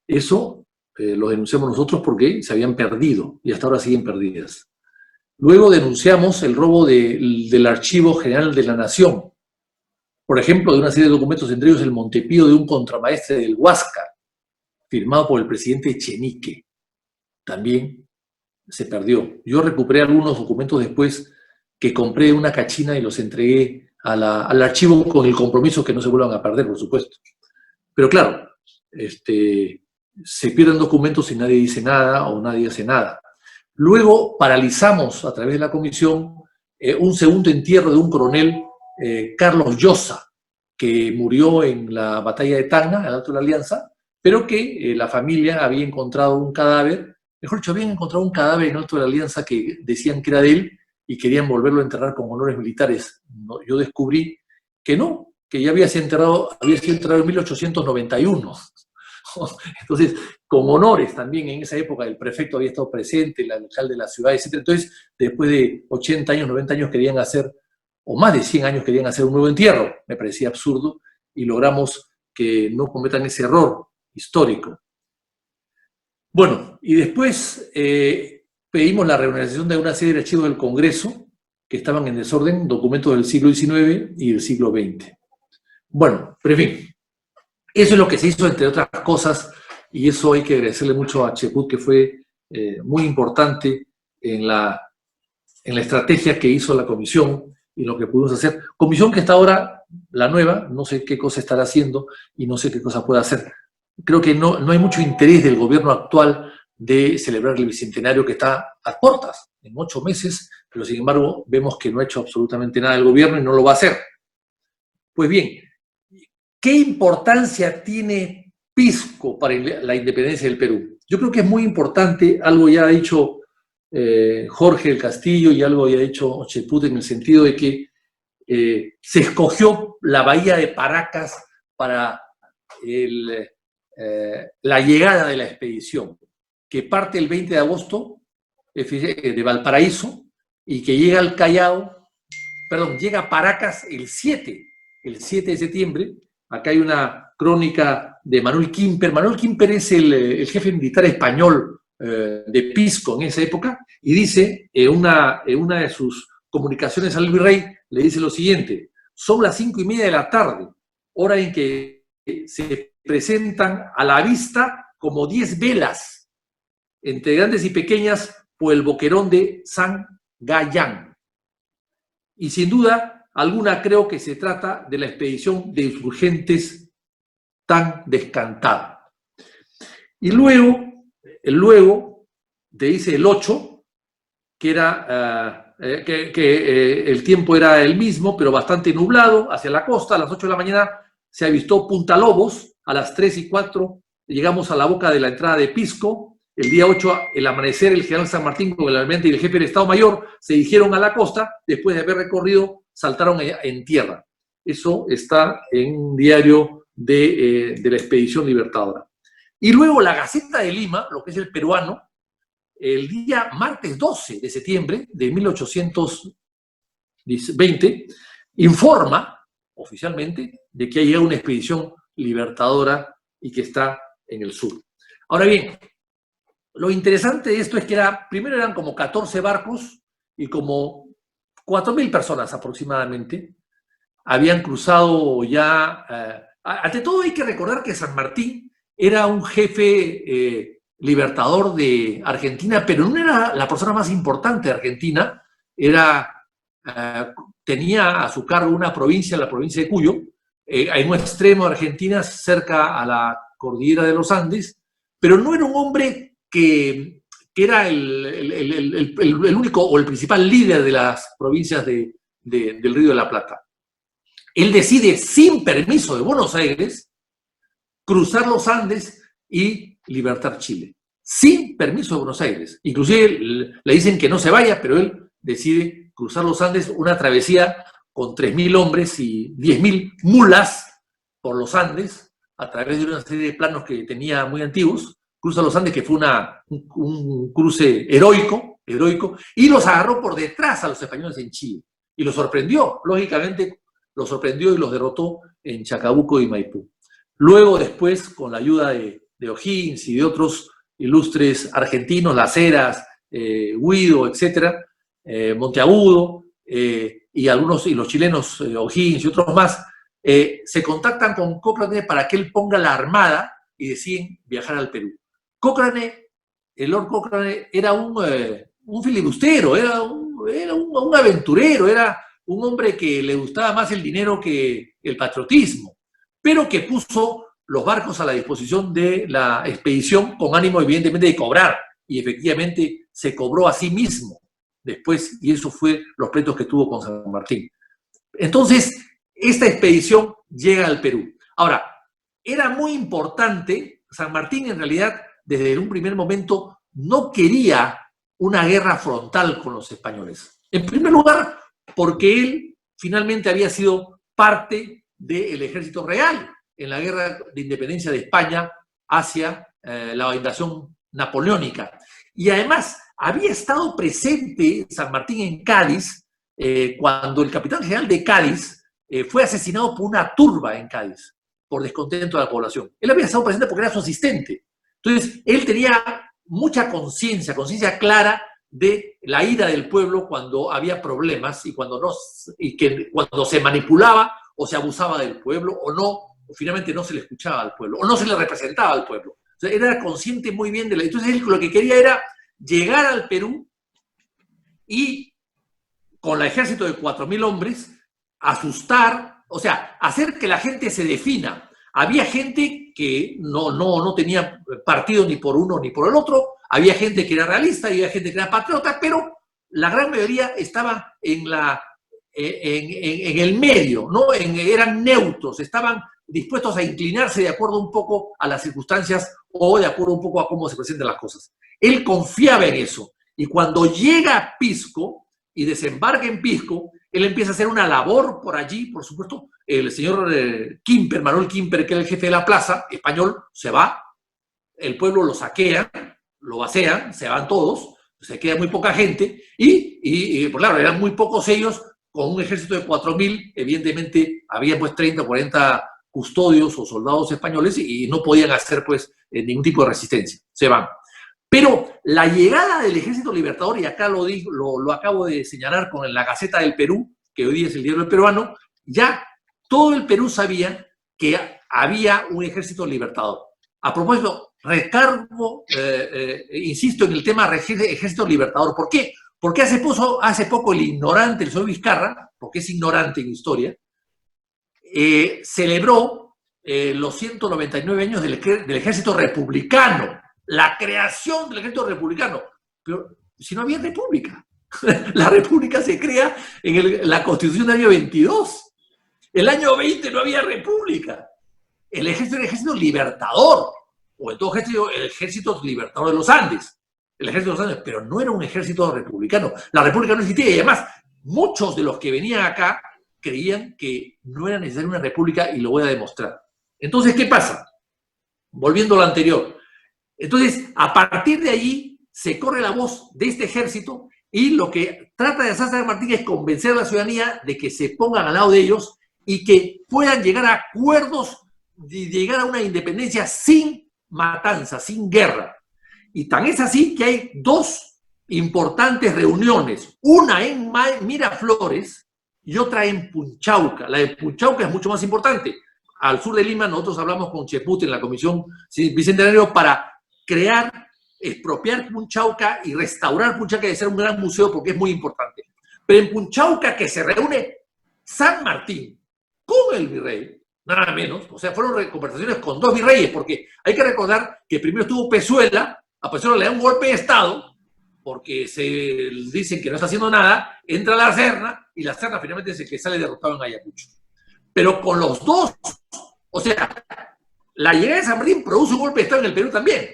Speaker 5: Eso lo denunciamos nosotros porque se habían perdido y hasta ahora siguen perdidas. Luego denunciamos el robo del Archivo General de la Nación, por ejemplo, de una serie de documentos, entre ellos el Montepío de un contramaestre del Huáscar, firmado por el presidente Echenique. También se perdió. Yo recuperé algunos documentos después que compré una cachina y los entregué al archivo con el compromiso que no se vuelvan a perder, por supuesto. Pero claro, se pierden documentos y nadie dice nada o nadie hace nada. Luego paralizamos a través de la comisión un segundo entierro de un coronel, Carlos Llosa, que murió en la batalla de Tacna, en el Alto de la Alianza, pero que la familia había encontrado un cadáver, mejor dicho, habían encontrado un cadáver en el Alto de la Alianza que decían que era de él y querían volverlo a enterrar con honores militares. Yo descubrí que no, que ya había sido enterrado en 1891. Entonces, con honores también en esa época, el prefecto había estado presente, el alcalde de la ciudad, etc. Entonces, después de 80 años, 90 años querían hacer, o más de 100 años querían hacer un nuevo entierro. Me parecía absurdo y logramos que no cometan ese error histórico. Bueno, y después pedimos la reorganización de una serie de archivos del Congreso que estaban en desorden, documentos del siglo XIX y del siglo XX. Bueno, pero en fin, eso es lo que se hizo, entre otras cosas, y eso hay que agradecerle mucho a Cheput, que fue muy importante en la estrategia que hizo la comisión y lo que pudimos hacer. Comisión que está ahora, la nueva, no sé qué cosa estará haciendo y no sé qué cosa puede hacer. Creo que no hay mucho interés del gobierno actual de celebrar el Bicentenario, que está a puertas, en 8 meses, pero sin embargo vemos que no ha hecho absolutamente nada el gobierno y no lo va a hacer. Pues bien, ¿qué importancia tiene Pisco para la independencia del Perú? Yo creo que es muy importante, algo ya ha dicho Jorge del Castillo y algo ya ha dicho Cheput, en el sentido de que se escogió la bahía de Paracas para la llegada de la expedición, que parte el 20 de agosto de Valparaíso y que llega al Callao, llega a Paracas el 7 de septiembre. Acá hay una crónica de Manuel Quimper. Manuel Quimper es el jefe militar español de Pisco en esa época, y dice, en una de sus comunicaciones al virrey, le dice lo siguiente: son las 5:30 de la tarde, hora en que se presentan a la vista como 10 velas, entre grandes y pequeñas, por el boquerón de San Gallán. Y sin duda alguna creo que se trata de la expedición de insurgentes tan descantada. Y luego te dice el 8, que era el tiempo era el mismo, pero bastante nublado hacia la costa. A las 8 de la mañana se avistó Punta Lobos, a las 3:04 llegamos a la boca de la entrada de Pisco. El día 8, el amanecer, el general San Martín con el almirante y el jefe del Estado Mayor se dirigieron a la costa. Después de haber recorrido, saltaron en tierra. Eso está en un diario de la Expedición Libertadora. Y luego la Gaceta de Lima, lo que es el peruano, el día martes 12 de septiembre de 1820, informa oficialmente de que ha llegado una expedición libertadora y que está en el sur. Ahora bien, lo interesante de esto es que primero eran como 14 barcos y como 4.000 personas aproximadamente habían cruzado ya. Ante todo hay que recordar que San Martín era un jefe libertador de Argentina, pero no era la persona más importante de Argentina. Tenía a su cargo una provincia, la provincia de Cuyo, en un extremo de Argentina, cerca a la cordillera de los Andes, pero no era un hombre que era el único o el principal líder de las provincias del Río de la Plata. Él decide, sin permiso de Buenos Aires, cruzar los Andes y libertar Chile. Sin permiso de Buenos Aires. Inclusive le dicen que no se vaya, pero él decide cruzar los Andes, una travesía con 3.000 hombres y 10.000 mulas por los Andes, a través de una serie de planos que tenía muy antiguos. Cruza los Andes, que fue un cruce heroico, y los agarró por detrás a los españoles en Chile. Y los sorprendió, lógicamente, los sorprendió y los derrotó en Chacabuco y Maipú. Luego, después, con la ayuda de O'Higgins y de otros ilustres argentinos, Las Heras, Guido, etcétera, Monteagudo, y los chilenos, O'Higgins y otros más, se contactan con Cochrane para que él ponga la armada y deciden viajar al Perú. El Lord Cochrane era un filibustero, era un aventurero, era un hombre que le gustaba más el dinero que el patriotismo, pero que puso los barcos a la disposición de la expedición con ánimo, evidentemente, de cobrar, y efectivamente se cobró a sí mismo después, y eso fue los pleitos que tuvo con San Martín. Entonces, esta expedición llega al Perú. Ahora, era muy importante, San Martín en realidad, desde un primer momento, no quería una guerra frontal con los españoles. En primer lugar, porque él finalmente había sido parte del ejército real en la guerra de independencia de España hacia la invasión napoleónica. Y además, había estado presente San Martín en Cádiz cuando el capitán general de Cádiz fue asesinado por una turba en Cádiz, por descontento de la población. Él había estado presente porque era su asistente. Entonces, él tenía mucha conciencia clara de la ira del pueblo cuando había problemas y cuando se manipulaba o se abusaba del pueblo o finalmente no se le escuchaba al pueblo o no se le representaba al pueblo. O sea, él era consciente muy bien de Entonces, él lo que quería era llegar al Perú y con el ejército de 4.000 hombres asustar, o sea, hacer que la gente se defina. Había gente que no tenía partido ni por uno ni por el otro, había gente que era realista y había gente que era patriota, pero la gran mayoría estaba en el medio, ¿no? Eran neutros, estaban dispuestos a inclinarse de acuerdo un poco a las circunstancias o de acuerdo un poco a cómo se presentan las cosas. Él confiaba en eso, y cuando llega a Pisco y desembarca en Pisco, él empieza a hacer una labor por allí, por supuesto. El señor Quimper, Manuel Quimper, que era el jefe de la plaza, español, se va, el pueblo lo saquea, lo vacían, se van todos, se queda muy poca gente, y pues claro, eran muy pocos ellos, con un ejército de 4.000, evidentemente había pues 30 o 40 custodios o soldados españoles y no podían hacer pues ningún tipo de resistencia, se van. Pero la llegada del Ejército Libertador, y acá lo acabo de señalar con la Gaceta del Perú, que hoy día es el diario del peruano, ya todo el Perú sabía que había un ejército libertador. A propósito, insisto en el tema ejército libertador. ¿Por qué? Porque hace poco el ignorante, el señor Vizcarra, porque es ignorante en historia, celebró los 199 años del ejército republicano, la creación del ejército republicano. Pero si no había república, la república se crea en la Constitución del año 22. El año 20 no había república. El ejército era el ejército libertador, o en todo ejército, el ejército libertador de los Andes. El ejército de los Andes, pero no era un ejército republicano. La república no existía, y además, muchos de los que venían acá creían que no era necesaria una república, y lo voy a demostrar. Entonces, ¿qué pasa? Volviendo a lo anterior. Entonces, a partir de allí, se corre la voz de este ejército, y lo que trata de hacer San Martín es convencer a la ciudadanía de que se pongan al lado de ellos y que puedan llegar a acuerdos de llegar a una independencia sin matanza, sin guerra. Y tan es así que hay dos importantes reuniones, una en Miraflores y otra en Punchauca. La de Punchauca es mucho más importante. Al sur de Lima nosotros hablamos con Cheput en la Comisión Bicentenario para expropiar Punchauca y restaurar Punchauca y hacer un gran museo, porque es muy importante. Pero en Punchauca, que se reúne San Martín con el virrey, nada menos, o sea, fueron conversaciones con dos virreyes, porque hay que recordar que primero estuvo Pezuela, a Pezuela le da un golpe de Estado, porque se dicen que no está haciendo nada, entra la Serna, y la Serna finalmente es el que sale derrotado en Ayacucho. Pero con los dos, o sea, la llegada de San Martín produce un golpe de Estado en el Perú también.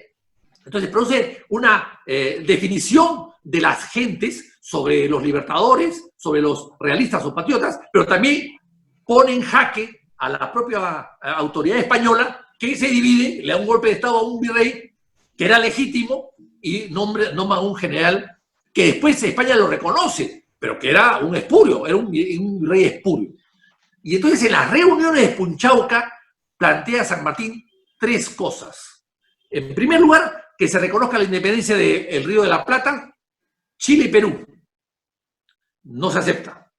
Speaker 5: Entonces produce una definición de las gentes sobre los libertadores, sobre los realistas o patriotas, pero también pone en jaque a la propia autoridad española, que se divide, le da un golpe de Estado a un virrey que era legítimo y nombra a un general que después España lo reconoce, pero que era un espurio, era un virrey espurio. Y entonces en las reuniones de Punchauca plantea San Martín tres cosas. En primer lugar, que se reconozca la independencia del Río de la Plata, Chile y Perú. No se acepta.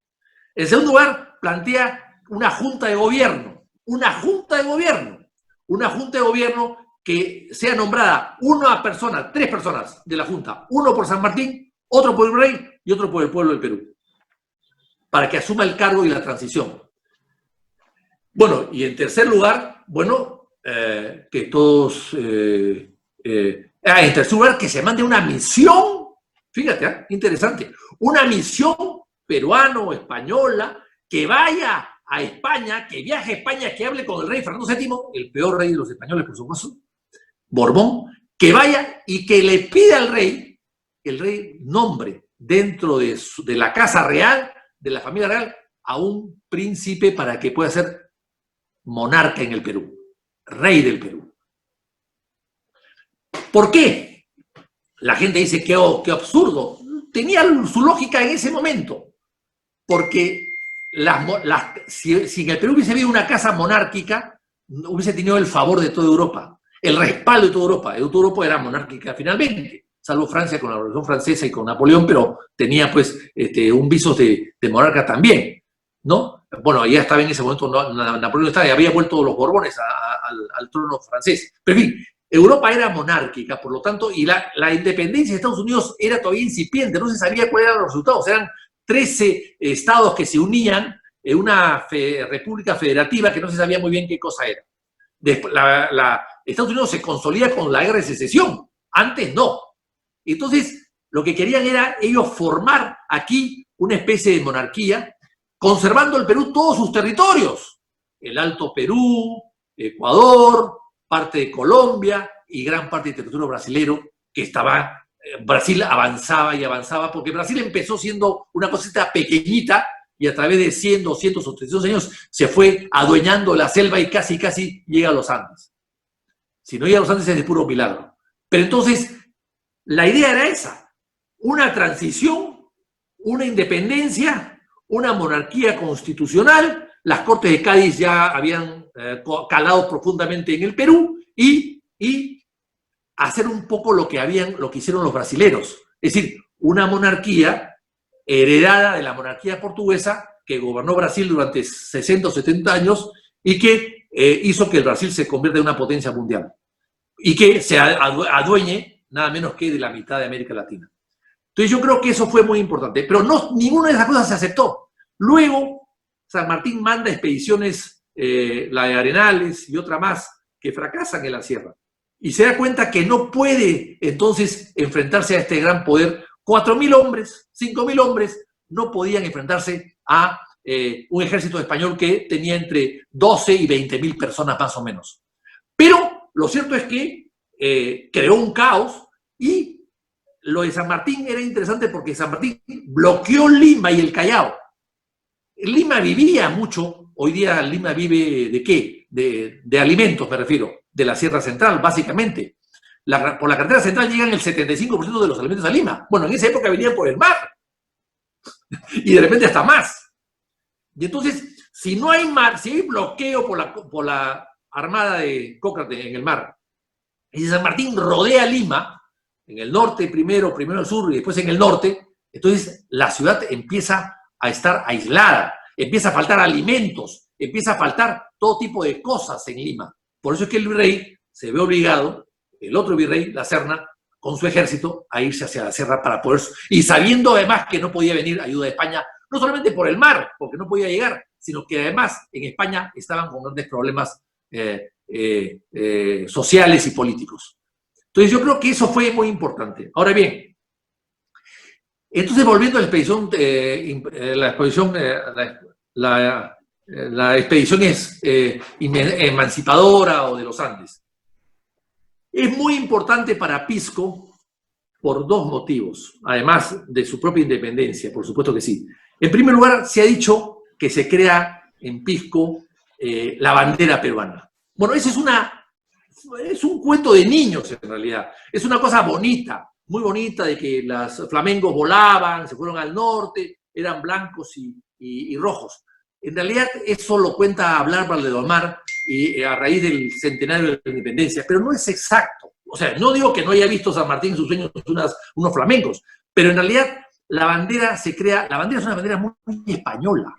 Speaker 5: En segundo lugar, plantea una junta de gobierno, que sea nombrada tres personas de la junta, uno por San Martín, otro por el rey y otro por el pueblo del Perú, para que asuma el cargo y la transición. Bueno, y en tercer lugar, que todos... en tercer lugar, que se mande una misión, fíjate, interesante, una misión peruana o española que vaya a España, que viaje a España, que hable con el rey Fernando VII, el peor rey de los españoles, por supuesto, Borbón, que vaya y que le pida al rey, que el rey nombre dentro de la casa real, de la familia real, a un príncipe para que pueda ser monarca en el Perú, rey del Perú. ¿Por qué? La gente dice que absurdo. Tenía su lógica en ese momento. Porque si en el Perú hubiese habido una casa monárquica, hubiese tenido el favor de toda Europa, el respaldo de toda Europa. Toda Europa era monárquica finalmente, salvo Francia con la Revolución Francesa y con Napoleón, pero tenía pues un viso de monarca también, ¿no? Bueno, ya estaba en ese momento, Napoleón estaba, y había vuelto los Borbones al trono francés. Pero en fin, Europa era monárquica, por lo tanto, y la independencia de Estados Unidos era todavía incipiente, no se sabía cuáles eran los resultados. Eran 13 estados que se unían en una república federativa que no se sabía muy bien qué cosa era. Después, Estados Unidos se consolida con la guerra de secesión, antes no. Entonces, lo que querían era ellos formar aquí una especie de monarquía, conservando el Perú todos sus territorios, el Alto Perú, Ecuador, parte de Colombia y gran parte del territorio brasilero, que estaba, Brasil avanzaba y avanzaba, porque Brasil empezó siendo una cosita pequeñita y a través de 100, 200 o 300 años se fue adueñando la selva y casi llega a los Andes. Si no llega a los Andes es de puro milagro. Pero entonces, la idea era esa, una transición, una independencia, una monarquía constitucional. Las Cortes de Cádiz ya habían calado profundamente en el Perú y hacer un poco lo que hicieron los brasileros. Es decir, una monarquía heredada de la monarquía portuguesa que gobernó Brasil durante 60 o 70 años y que hizo que el Brasil se convierta en una potencia mundial y que se adueñe nada menos que de la mitad de América Latina. Entonces yo creo que eso fue muy importante, pero no, ninguna de esas cosas se aceptó. Luego, San Martín manda expediciones, la de Arenales y otra más, que fracasan en la sierra. Y se da cuenta que no puede entonces enfrentarse a este gran poder. 4.000 hombres, 5.000 hombres, no podían enfrentarse a un ejército español que tenía entre 12 y 20.000 personas más o menos. Pero lo cierto es que creó un caos, y lo de San Martín era interesante porque San Martín bloqueó Lima y el Callao. Lima vivía mucho, hoy día Lima vive ¿de qué? De alimentos, me refiero, de la Sierra Central, básicamente. Por la carretera central llegan el 75% de los alimentos a Lima. Bueno, en esa época venían por el mar. Y de repente hasta más. Y entonces, si no hay mar, si hay bloqueo por la armada de Cócrates en el mar, y San Martín rodea Lima, en el norte primero al sur y después en el norte, entonces la ciudad empieza a estar aislada, empieza a faltar alimentos, empieza a faltar todo tipo de cosas en Lima. Por eso es que el virrey se ve obligado, el otro virrey, la Serna, con su ejército, a irse hacia la sierra para poder... Y sabiendo además que no podía venir ayuda de España, no solamente por el mar, porque no podía llegar, sino que además en España estaban con grandes problemas sociales y políticos. Entonces yo creo que eso fue muy importante. Ahora bien, entonces volviendo a la expedición emancipadora o de los Andes. Es muy importante para Pisco por dos motivos, además de su propia independencia, por supuesto que sí. En primer lugar, se ha dicho que se crea en Pisco la bandera peruana. Bueno, ese es un cuento de niños en realidad. Es una cosa bonita, muy bonita, de que los flamengos volaban, se fueron al norte, eran blancos y rojos. En realidad eso lo cuenta Hablar Valdedomar y a raíz del centenario de la independencia, pero no es exacto. O sea, no digo que no haya visto San Martín en sus sueños unos flamencos, pero en realidad la bandera se crea, la bandera es una bandera muy española.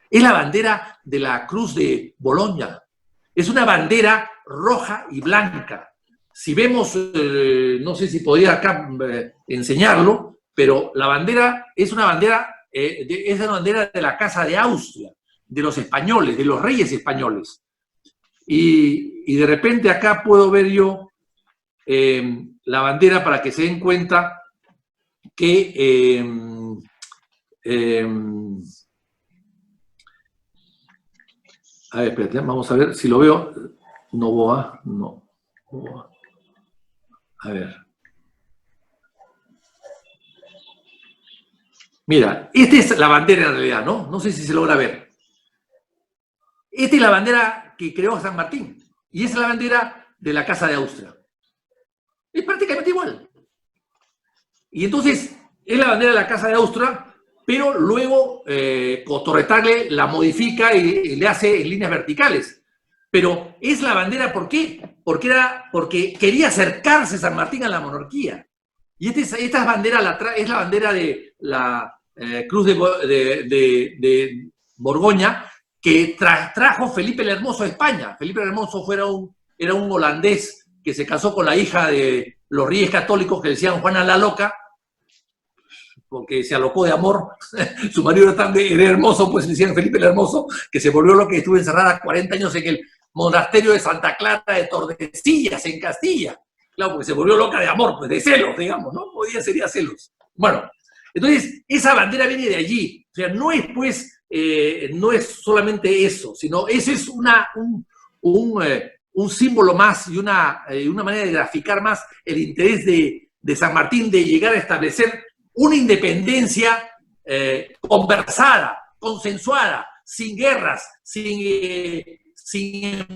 Speaker 5: Es la bandera de la Cruz de Boloña. Es una bandera roja y blanca. Si vemos, no sé si podría acá enseñarlo, pero la bandera es una bandera de la Casa de Austria, de los españoles, de los reyes españoles. Y de repente acá puedo ver yo la bandera para que se den cuenta que a ver, espérate, vamos a ver si lo veo. Novoa, no. Novoa. A ver. Mira, esta es la bandera en realidad, ¿no? No sé si se logra ver. Esta es la bandera que creó San Martín. Y esa es la bandera de la Casa de Austria. Es prácticamente igual. Y entonces, es la bandera de la Casa de Austria, pero luego Torre la modifica y le hace en líneas verticales. Pero es la bandera, ¿por qué? Porque quería acercarse San Martín a la monarquía. Y esta bandera es la bandera de la Cruz de Borgoña, que trajo Felipe el Hermoso a España. Felipe el Hermoso era un holandés que se casó con la hija de los reyes católicos que decían Juana la Loca, porque se alocó de amor. Su marido era hermoso, pues le decían Felipe el Hermoso, que se volvió loca y estuvo encerrada 40 años en el monasterio de Santa Clara de Tordesillas, en Castilla. Claro, porque se volvió loca de amor, pues de celos, digamos, ¿no? Sería celos. Bueno, entonces, esa bandera viene de allí. O sea, no es, pues, no es solamente eso, sino eso es un símbolo más y una manera de graficar más el interés de San Martín de llegar a establecer una independencia conversada, consensuada, sin guerras, sin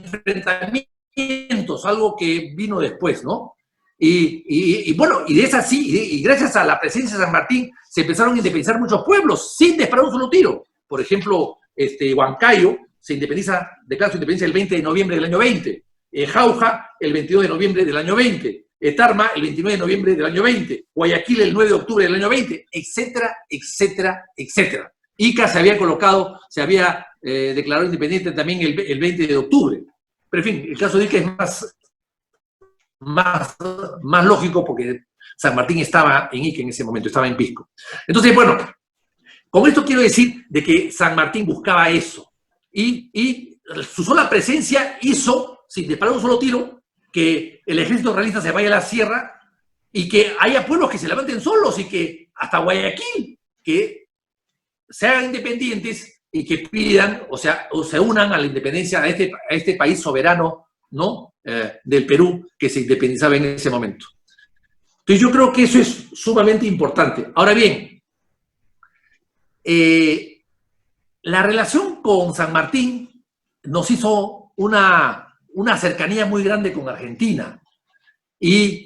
Speaker 5: enfrentamientos, algo que vino después, ¿no? Y bueno, y es así, y gracias a la presencia de San Martín se empezaron a independizar muchos pueblos sin disparar un solo tiro. Por ejemplo, Huancayo se declara su independencia el 20 de noviembre del año 20, Jauja el 22 de noviembre del año 20, Tarma el 29 de noviembre del año 20, Guayaquil el 9 de octubre del año 20, etcétera, etcétera, etcétera. Ica se había declarado independiente también el 20 de octubre. Pero en fin, el caso de Ica es más lógico porque San Martín estaba en Ica en ese momento, estaba en Pisco. Entonces, bueno, con esto quiero decir de que San Martín buscaba eso. Y su sola presencia hizo, sin disparar un solo tiro, que el ejército realista se vaya a la sierra y que haya pueblos que se levanten solos y que hasta Guayaquil, que se hagan independientes y que pidan o se unan a la independencia a este país soberano, ¿no? Del Perú, que se independizaba en ese momento. Entonces yo creo que eso es sumamente importante. Ahora bien, la relación con San Martín nos hizo una cercanía muy grande con Argentina. Y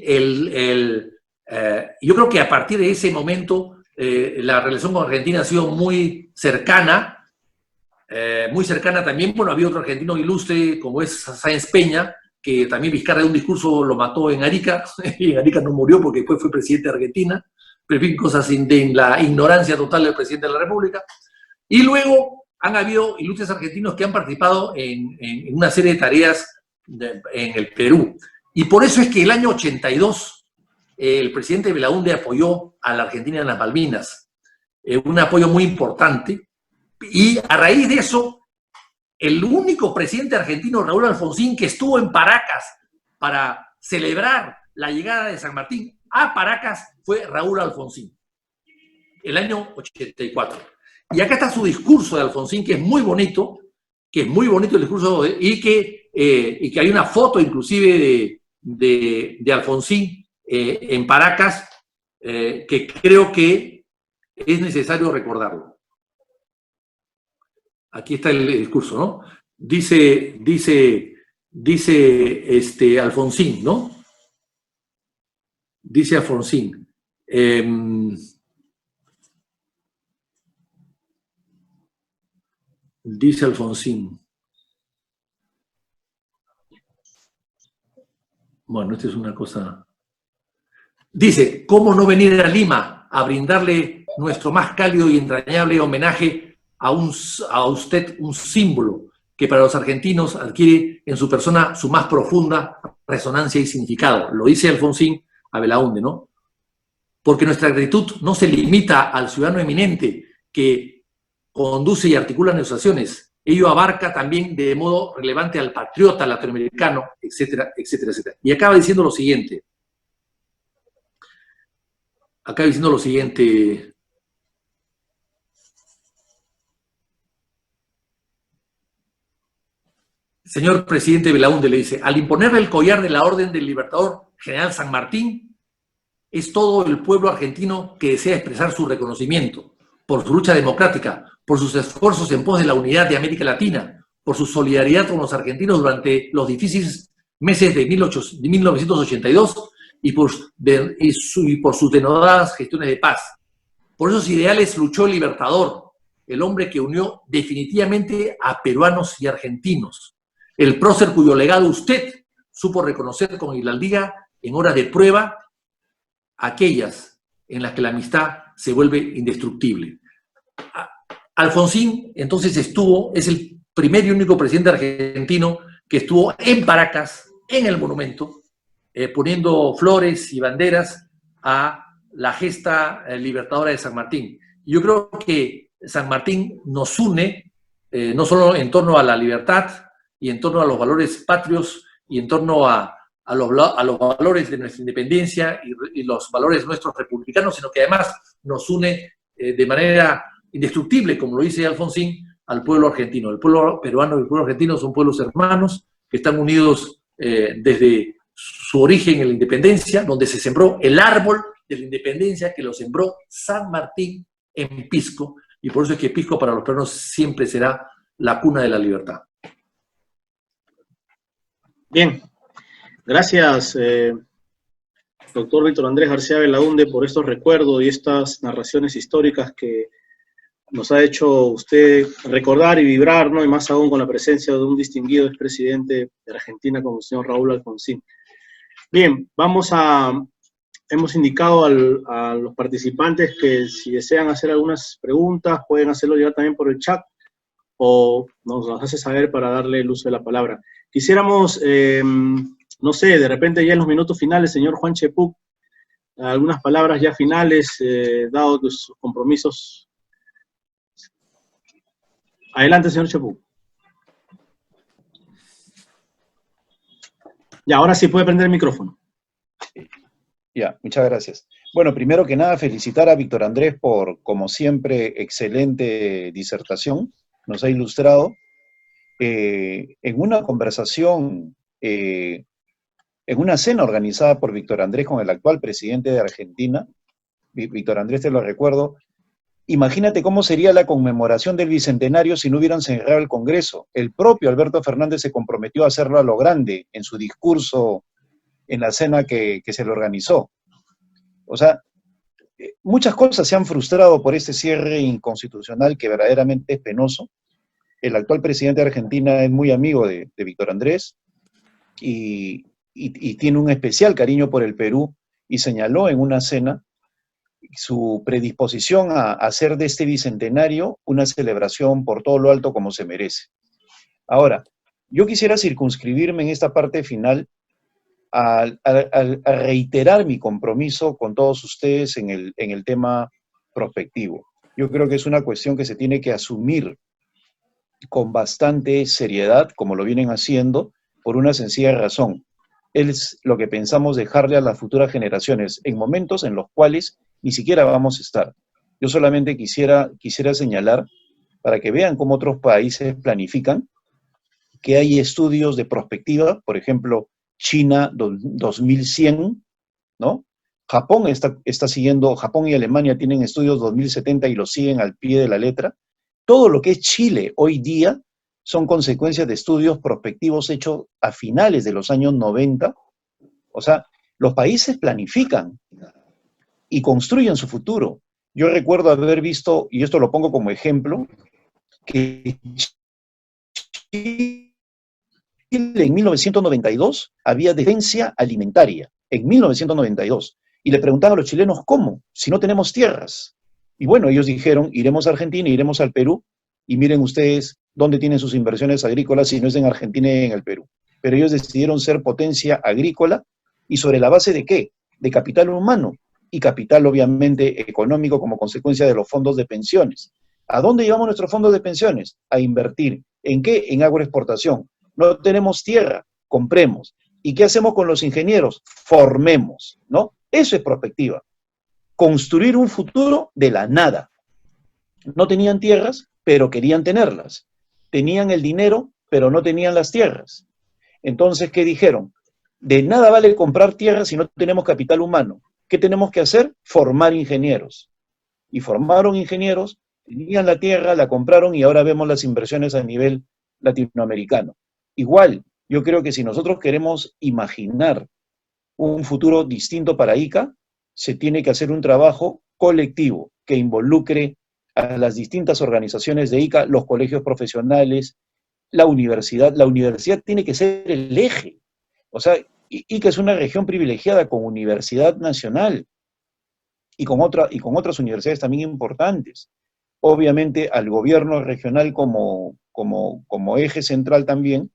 Speaker 5: yo creo que a partir de ese momento la relación con Argentina ha sido muy cercana también. Bueno, había otro argentino ilustre como es Sáenz Peña, que también Vizcarra de un discurso lo mató en Arica, y en Arica no murió porque después fue presidente de Argentina, pero en fin, cosas de la ignorancia total del presidente de la República. Y luego han habido ilustres argentinos que han participado en una serie de tareas en el Perú. Y por eso es que el año 82 el presidente Belaúnde apoyó a la Argentina en las Malvinas, un apoyo muy importante, y a raíz de eso, el único presidente argentino, Raúl Alfonsín, que estuvo en Paracas para celebrar la llegada de San Martín a Paracas, fue Raúl Alfonsín, el año 84. Y acá está su discurso de Alfonsín, que es muy bonito el discurso, y que hay una foto inclusive de Alfonsín en Paracas, que creo que es necesario recordarlo. Aquí está el discurso, ¿no? Dice Alfonsín, ¿no? Dice Alfonsín. Dice Alfonsín. Bueno, esta es una cosa. Dice, ¿cómo no venir a Lima a brindarle nuestro más cálido y entrañable homenaje a usted, un símbolo que para los argentinos adquiere en su persona su más profunda resonancia y significado? Lo dice Alfonsín a Belaúnde, ¿no? Porque nuestra gratitud no se limita al ciudadano eminente que conduce y articula negociaciones. Ello abarca también de modo relevante al patriota latinoamericano, etcétera, etcétera, etcétera. Y acaba diciendo lo siguiente. Señor presidente Belaúnde, le dice, al imponerle el collar de la Orden del Libertador General San Martín, es todo el pueblo argentino que desea expresar su reconocimiento por su lucha democrática, por sus esfuerzos en pos de la unidad de América Latina, por su solidaridad con los argentinos durante los difíciles meses de 1982 y por sus denodadas gestiones de paz. Por esos ideales luchó el Libertador, el hombre que unió definitivamente a peruanos y argentinos, el prócer cuyo legado usted supo reconocer con hidalguía en horas de prueba, aquellas en las que la amistad se vuelve indestructible. Alfonsín entonces es el primer y único presidente argentino que estuvo en Paracas, en el monumento, poniendo flores y banderas a la gesta libertadora de San Martín. Yo creo que San Martín nos une no solo en torno a la libertad y en torno a los valores patrios y en torno a los valores de nuestra independencia y los valores nuestros republicanos, sino que además nos une de manera indestructible, como lo dice Alfonsín, al pueblo argentino. El pueblo peruano y el pueblo argentino son pueblos hermanos que están unidos desde su origen en la independencia, donde se sembró el árbol de la independencia que lo sembró San Martín en Pisco, y por eso es que Pisco para los peruanos siempre será la cuna de la libertad.
Speaker 2: Bien, gracias, doctor Víctor Andrés García Belaúnde, por estos recuerdos y estas narraciones históricas que nos ha hecho usted recordar y vibrar, ¿no? Y más aún con la presencia de un distinguido expresidente de Argentina como el señor Raúl Alfonsín. Bien, hemos indicado a los participantes que si desean hacer algunas preguntas pueden hacerlo llegar también por el chat o nos las hace saber para darle el uso de la palabra. Quisiéramos, no sé, de repente ya en los minutos finales, señor Juan Chepuk, algunas palabras ya finales, dado sus compromisos. Adelante, señor Chepuk. Ya, ahora sí puede prender el micrófono.
Speaker 3: Ya, muchas gracias. Bueno, primero que nada, felicitar a Víctor Andrés por, como siempre, excelente disertación. Nos ha ilustrado. En una conversación, en una cena organizada por Víctor Andrés con el actual presidente de Argentina, Víctor Andrés, te lo recuerdo, imagínate cómo sería la conmemoración del Bicentenario si no hubieran cerrado el Congreso. El propio Alberto Fernández se comprometió a hacerlo a lo grande en su discurso en la cena que se le organizó. O sea, muchas cosas se han frustrado por este cierre inconstitucional que verdaderamente es penoso. El actual presidente de Argentina es muy amigo de Víctor Andrés y tiene un especial cariño por el Perú y señaló en una cena su predisposición a hacer de este bicentenario una celebración por todo lo alto como se merece. Ahora, yo quisiera circunscribirme en esta parte final a reiterar mi compromiso con todos ustedes en el tema prospectivo. Yo creo que es una cuestión que se tiene que asumir con bastante seriedad, como lo vienen haciendo, por una sencilla razón. Es lo que pensamos dejarle a las futuras generaciones en momentos en los cuales ni siquiera vamos a estar. Yo solamente quisiera señalar, para que vean cómo otros países planifican, que hay estudios de prospectiva, por ejemplo, China 2100, ¿no? Japón está siguiendo, Japón y Alemania tienen estudios 2070 y los siguen al pie de la letra. Todo lo que es Chile hoy día son consecuencias de estudios prospectivos hechos a finales de los años 90. O sea, los países planifican y construyen su futuro. Yo recuerdo haber visto, y esto lo pongo como ejemplo, que Chile en 1992 había deficiencia alimentaria, en 1992. Y le preguntaban a los chilenos, ¿cómo? Si no tenemos tierras. Y bueno, ellos dijeron, iremos a Argentina, iremos al Perú, y miren ustedes dónde tienen sus inversiones agrícolas si no es en Argentina y en el Perú. Pero ellos decidieron ser potencia agrícola, ¿y sobre la base de qué? De capital humano, y capital obviamente económico como consecuencia de los fondos de pensiones. ¿A dónde llevamos nuestros fondos de pensiones? A invertir. ¿En qué? En agroexportación. No tenemos tierra, compremos. ¿Y qué hacemos con los ingenieros? Formemos, ¿no? Eso es prospectiva. Construir un futuro de la nada. No tenían tierras, pero querían tenerlas. Tenían el dinero, pero no tenían las tierras. Entonces, ¿qué dijeron? De nada vale comprar tierras si no tenemos capital humano. ¿Qué tenemos que hacer? Formar ingenieros. Y formaron ingenieros, tenían la tierra, la compraron y ahora vemos las inversiones a nivel latinoamericano. Igual, yo creo que si nosotros queremos imaginar un futuro distinto para Ica, se tiene que hacer un trabajo colectivo que involucre a las distintas organizaciones de Ica, los colegios profesionales, la universidad. La universidad tiene que ser el eje. O sea, Ica es una región privilegiada con universidad nacional y con otras universidades también importantes. Obviamente al gobierno regional como eje central también,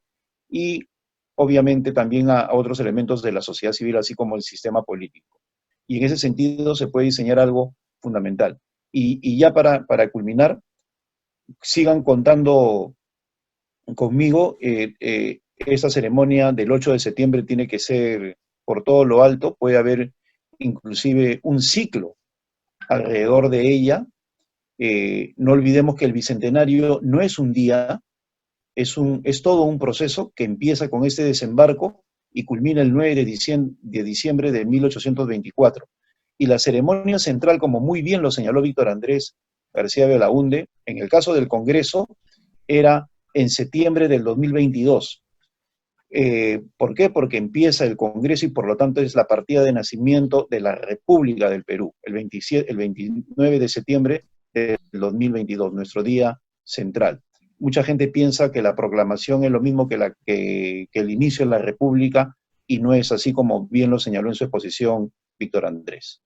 Speaker 3: y obviamente también a otros elementos de la sociedad civil, así como el sistema político. Y en ese sentido se puede diseñar algo fundamental. Y ya para culminar, sigan contando conmigo. Esta ceremonia del 8 de septiembre tiene que ser por todo lo alto. Puede haber inclusive un ciclo alrededor de ella. No olvidemos que el Bicentenario no es un día, es todo un proceso que empieza con este desembarco y culmina el 9 de diciembre de 1824. Y la ceremonia central, como muy bien lo señaló Víctor Andrés García Belaúnde, en el caso del Congreso, era en septiembre del 2022. ¿Por qué? Porque empieza el Congreso y por lo tanto es la partida de nacimiento de la República del Perú, el 29 de septiembre del 2022, nuestro día central. Mucha gente piensa que la proclamación es lo mismo que el inicio de la República, y no es así, como bien lo señaló en su exposición Víctor Andrés.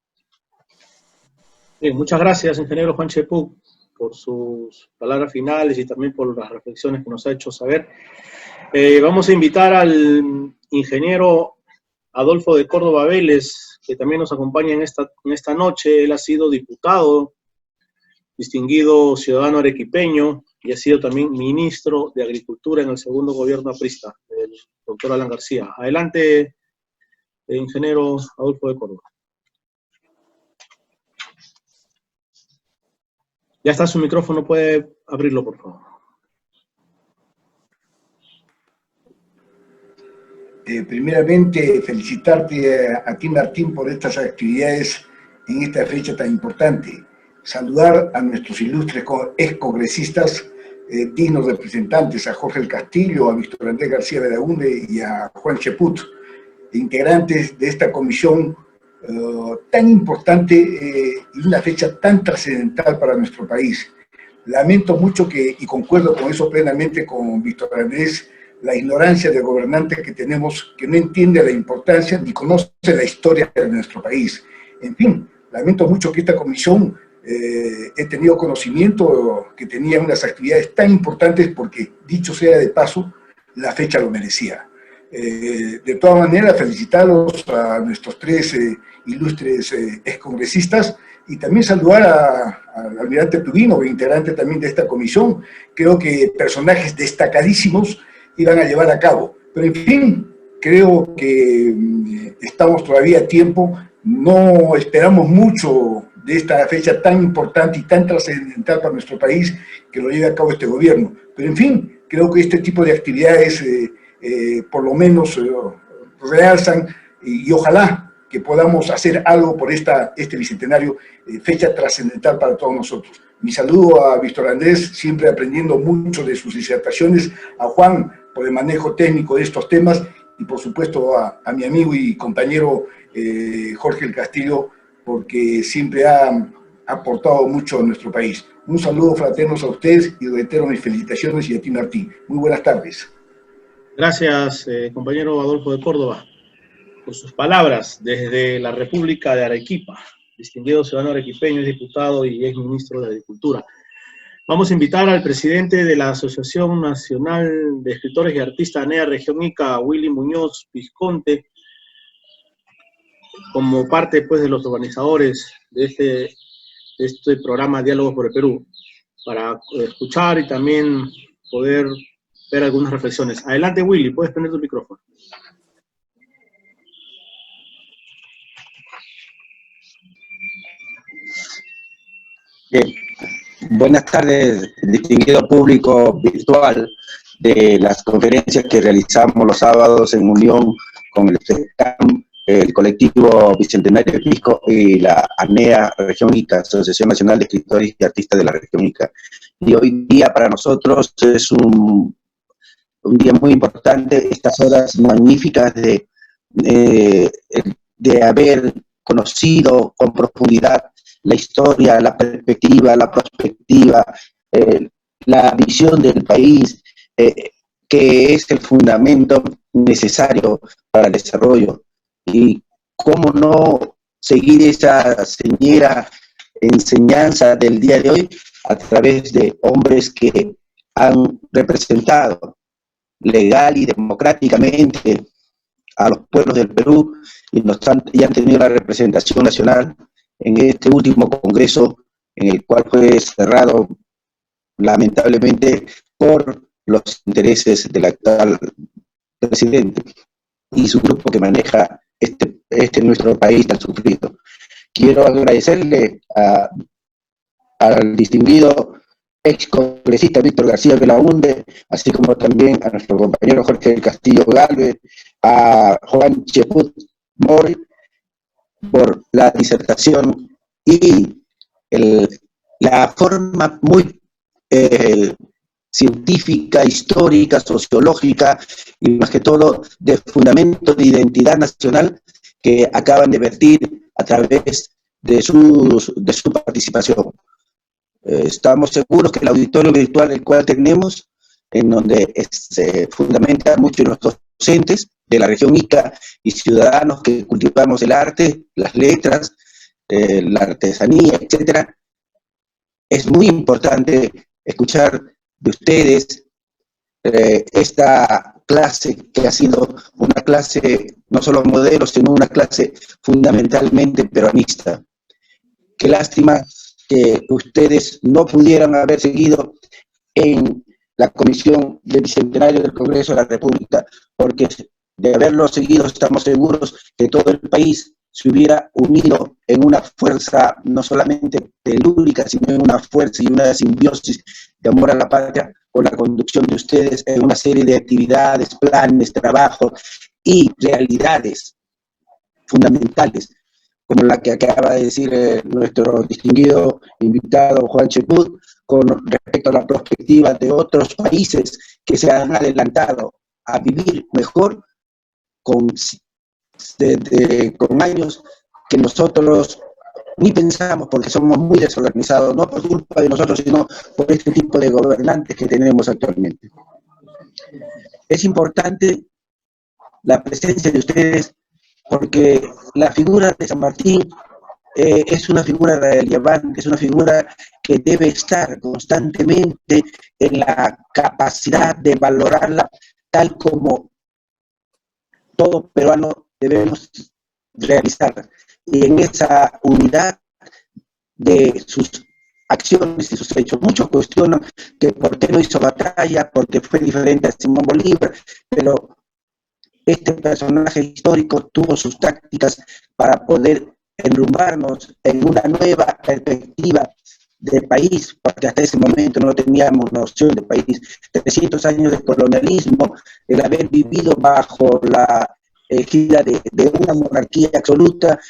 Speaker 2: Bien, muchas gracias, ingeniero Juan Chepuk, por sus palabras finales y también por las reflexiones que nos ha hecho saber. Vamos a invitar al ingeniero Adolfo de Córdoba Vélez, que también nos acompaña en esta noche. Él ha sido diputado, distinguido ciudadano arequipeño, y ha sido también ministro de Agricultura en el segundo gobierno aprista, del doctor Alan García. Adelante, ingeniero Adolfo de Córdoba. Ya está su micrófono, puede abrirlo, por favor.
Speaker 6: Primeramente, felicitarte a ti, Martín, por estas actividades en esta fecha tan importante. Saludar a nuestros ilustres excongresistas, dignos representantes, a Jorge el Castillo, a Víctor Andrés García Belaúnde y a Juan Cheput, integrantes de esta comisión tan importante y una fecha tan trascendental para nuestro país. Lamento mucho y concuerdo con eso plenamente con Víctor Andrés, la ignorancia de gobernantes que tenemos, que no entiende la importancia ni conoce la historia de nuestro país. En fin, lamento mucho que esta comisión he tenido conocimiento que tenía unas actividades tan importantes porque, dicho sea de paso, la fecha lo merecía. De todas maneras, felicitarlos a nuestros tres ilustres excongresistas y también saludar al almirante Tubino, integrante también de esta comisión. Creo que personajes destacadísimos iban a llevar a cabo. Pero en fin, creo que estamos todavía a tiempo, no esperamos mucho de esta fecha tan importante y tan trascendental para nuestro país que lo lleve a cabo este gobierno. Pero en fin, creo que este tipo de actividades por lo menos realzan y ojalá que podamos hacer algo por este bicentenario, fecha trascendental para todos nosotros. Mi saludo a Víctor Andrés, siempre aprendiendo mucho de sus disertaciones, a Juan por el manejo técnico de estos temas y por supuesto a mi amigo y compañero Jorge el Castillo, porque siempre ha aportado mucho a nuestro país. Un saludo fraterno a ustedes y reitero mis felicitaciones y a ti, Martín. Muy buenas tardes.
Speaker 2: Gracias, compañero Adolfo de Córdoba, por sus palabras desde la República de Arequipa. Distinguido ciudadano arequipeño, diputado y ex ministro de Agricultura. Vamos a invitar al presidente de la Asociación Nacional de Escritores y Artistas ANEA Región Ica, Willy Muñoz Vizconte, como parte pues, de los organizadores de este programa Diálogos por el Perú, para escuchar y también poder ver algunas reflexiones. Adelante, Willy, puedes prender tu micrófono.
Speaker 7: Bien. Buenas tardes, distinguido público virtual de las conferencias que realizamos los sábados en unión con el FECAM, el colectivo Bicentenario de Pisco y la ANEA Región Ica, Asociación Nacional de Escritores y Artistas de la Región Ica. Y hoy día para nosotros es un día muy importante, estas horas magníficas de haber conocido con profundidad la historia, la perspectiva, la prospectiva, la visión del país, que es el fundamento necesario para el desarrollo. Y cómo no seguir esa señera enseñanza del día de hoy a través de hombres que han representado legal y democráticamente a los pueblos del Perú y han tenido la representación nacional en este último congreso, en el cual fue cerrado lamentablemente por los intereses del actual presidente y su grupo que maneja nuestro país tan sufrido. Quiero agradecerle al distinguido ex congresista Víctor García Belaúnde, así como también a nuestro compañero Jorge del Castillo Galvez, a Juan Cheput Mori, por la disertación y la forma muy científica, histórica, sociológica y más que todo de fundamento de identidad nacional que acaban de vertir a través de su participación. Estamos seguros que el auditorio virtual el cual tenemos, en donde se fundamenta mucho los docentes de la región Ica y ciudadanos que cultivamos el arte, las letras, la artesanía, etcétera, es muy importante escuchar de ustedes esta clase que ha sido una clase no solo modelo, sino una clase fundamentalmente peronista. Qué lástima que ustedes no pudieran haber seguido en la Comisión del Bicentenario del Congreso de la República, porque de haberlo seguido estamos seguros que todo el país se hubiera unido en una fuerza no solamente telúrica, sino en una fuerza y una simbiosis de amor a la patria, con la conducción de ustedes en una serie de actividades, planes, trabajos y realidades fundamentales, como la que acaba de decir nuestro distinguido invitado Juan Cheput, con respecto a la perspectiva de otros países que se han adelantado a vivir mejor con años que nosotros ni pensamos, porque somos muy desorganizados, no por culpa de nosotros, sino por este tipo de gobernantes que tenemos actualmente. Es importante la presencia de ustedes, porque la figura de San Martín es una figura relevante, es una figura que debe estar constantemente en la capacidad de valorarla tal como todo peruano debemos realizar. Y en esa unidad de sus acciones y sus hechos. Muchos cuestionan que por qué no hizo batalla, porque fue diferente a Simón Bolívar, pero este personaje histórico tuvo sus tácticas para poder enrumbarnos en una nueva perspectiva de país, porque hasta ese momento no teníamos noción de país. 300 años de colonialismo, el haber vivido bajo la gira de una monarquía absoluta,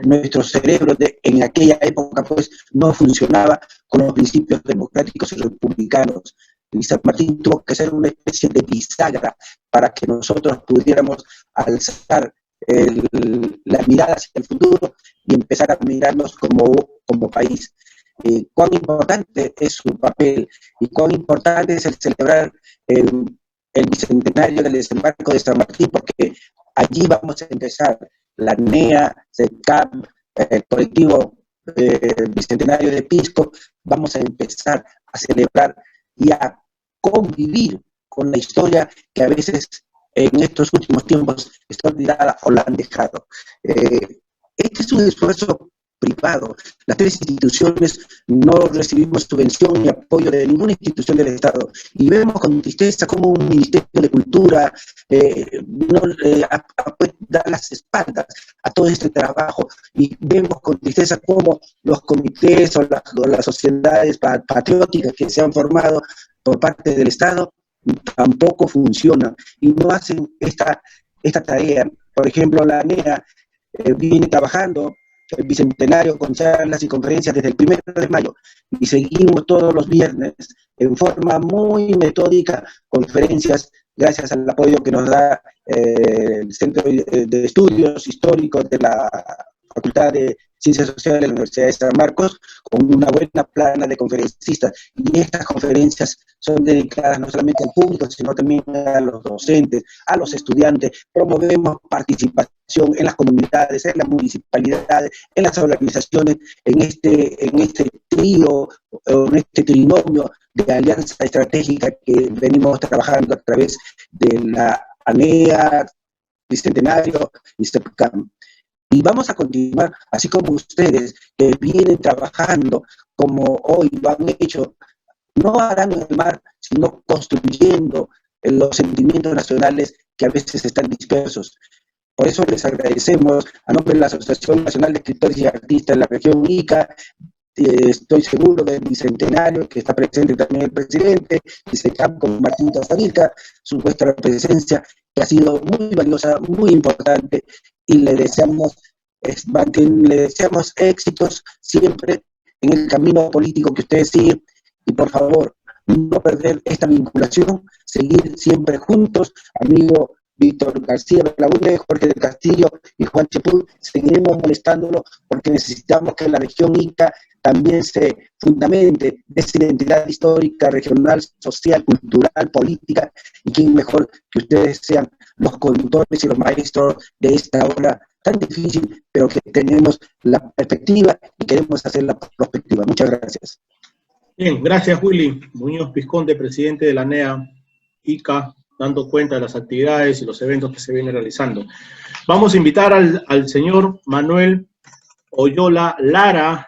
Speaker 7: nuestro cerebro en aquella época pues no funcionaba con los principios democráticos y republicanos. Y San Martín tuvo que ser una especie de bisagra para que nosotros pudiéramos alzar la mirada hacia el futuro y empezar a mirarnos como país. Cuán importante es su papel y cuán importante es el celebrar el bicentenario del desembarco de San Martín, porque allí vamos a empezar la NEA, CECAP, el colectivo bicentenario de Pisco, vamos a empezar a celebrar y a convivir con la historia que a veces en estos últimos tiempos está olvidada o la han dejado. Este es un esfuerzo privado. Las tres instituciones no recibimos subvención ni apoyo de ninguna institución del Estado. Y vemos con tristeza cómo un Ministerio de Cultura da las espaldas a todo este trabajo. Y vemos con tristeza cómo los comités o las sociedades patrióticas que se han formado por parte del Estado tampoco funcionan y no hacen esta tarea. Por ejemplo, la NEA viene trabajando el bicentenario con charlas y conferencias desde el 1 de mayo y seguimos todos los viernes en forma muy metódica conferencias gracias al apoyo que nos da el Centro de Estudios Históricos de la Facultad de Ciencias Sociales de la Universidad de San Marcos, con una buena plana de conferencistas. Y estas conferencias son dedicadas no solamente al público, sino también a los docentes, a los estudiantes. Promovemos participación en las comunidades, en las municipalidades, en las organizaciones, en este trío, en este trinomio de alianza estratégica que venimos trabajando a través de la ANEA, Bicentenario y CEPCAM. Y vamos a continuar, así como ustedes que vienen trabajando como hoy lo han hecho, no harán en el mar, sino construyendo los sentimientos nacionales que a veces están dispersos. Por eso les agradecemos a nombre de la Asociación Nacional de Escritores y Artistas de la región Ica. Estoy seguro del bicentenario, que está presente también el presidente, y se con Martín Castavilca, vuestra presencia que ha sido muy valiosa, muy importante, y le deseamos éxitos siempre en el camino político que ustedes siguen, y por favor, no perder esta vinculación, seguir siempre juntos, amigo Víctor García Belaúnde, Jorge del Castillo y Juan Cheput, seguiremos molestándolo porque necesitamos que la región Ica también se fundamente de esa identidad histórica, regional, social, cultural, política, y quién mejor que ustedes sean los conductores y los maestros de esta obra tan difícil, pero que tenemos la perspectiva y queremos hacer la perspectiva. Muchas gracias.
Speaker 2: Bien, gracias Willy. Muñoz Pisconde, presidente de la NEA ICA, dando cuenta de las actividades y los eventos que se vienen realizando. Vamos a invitar al señor Manuel Oyola Lara.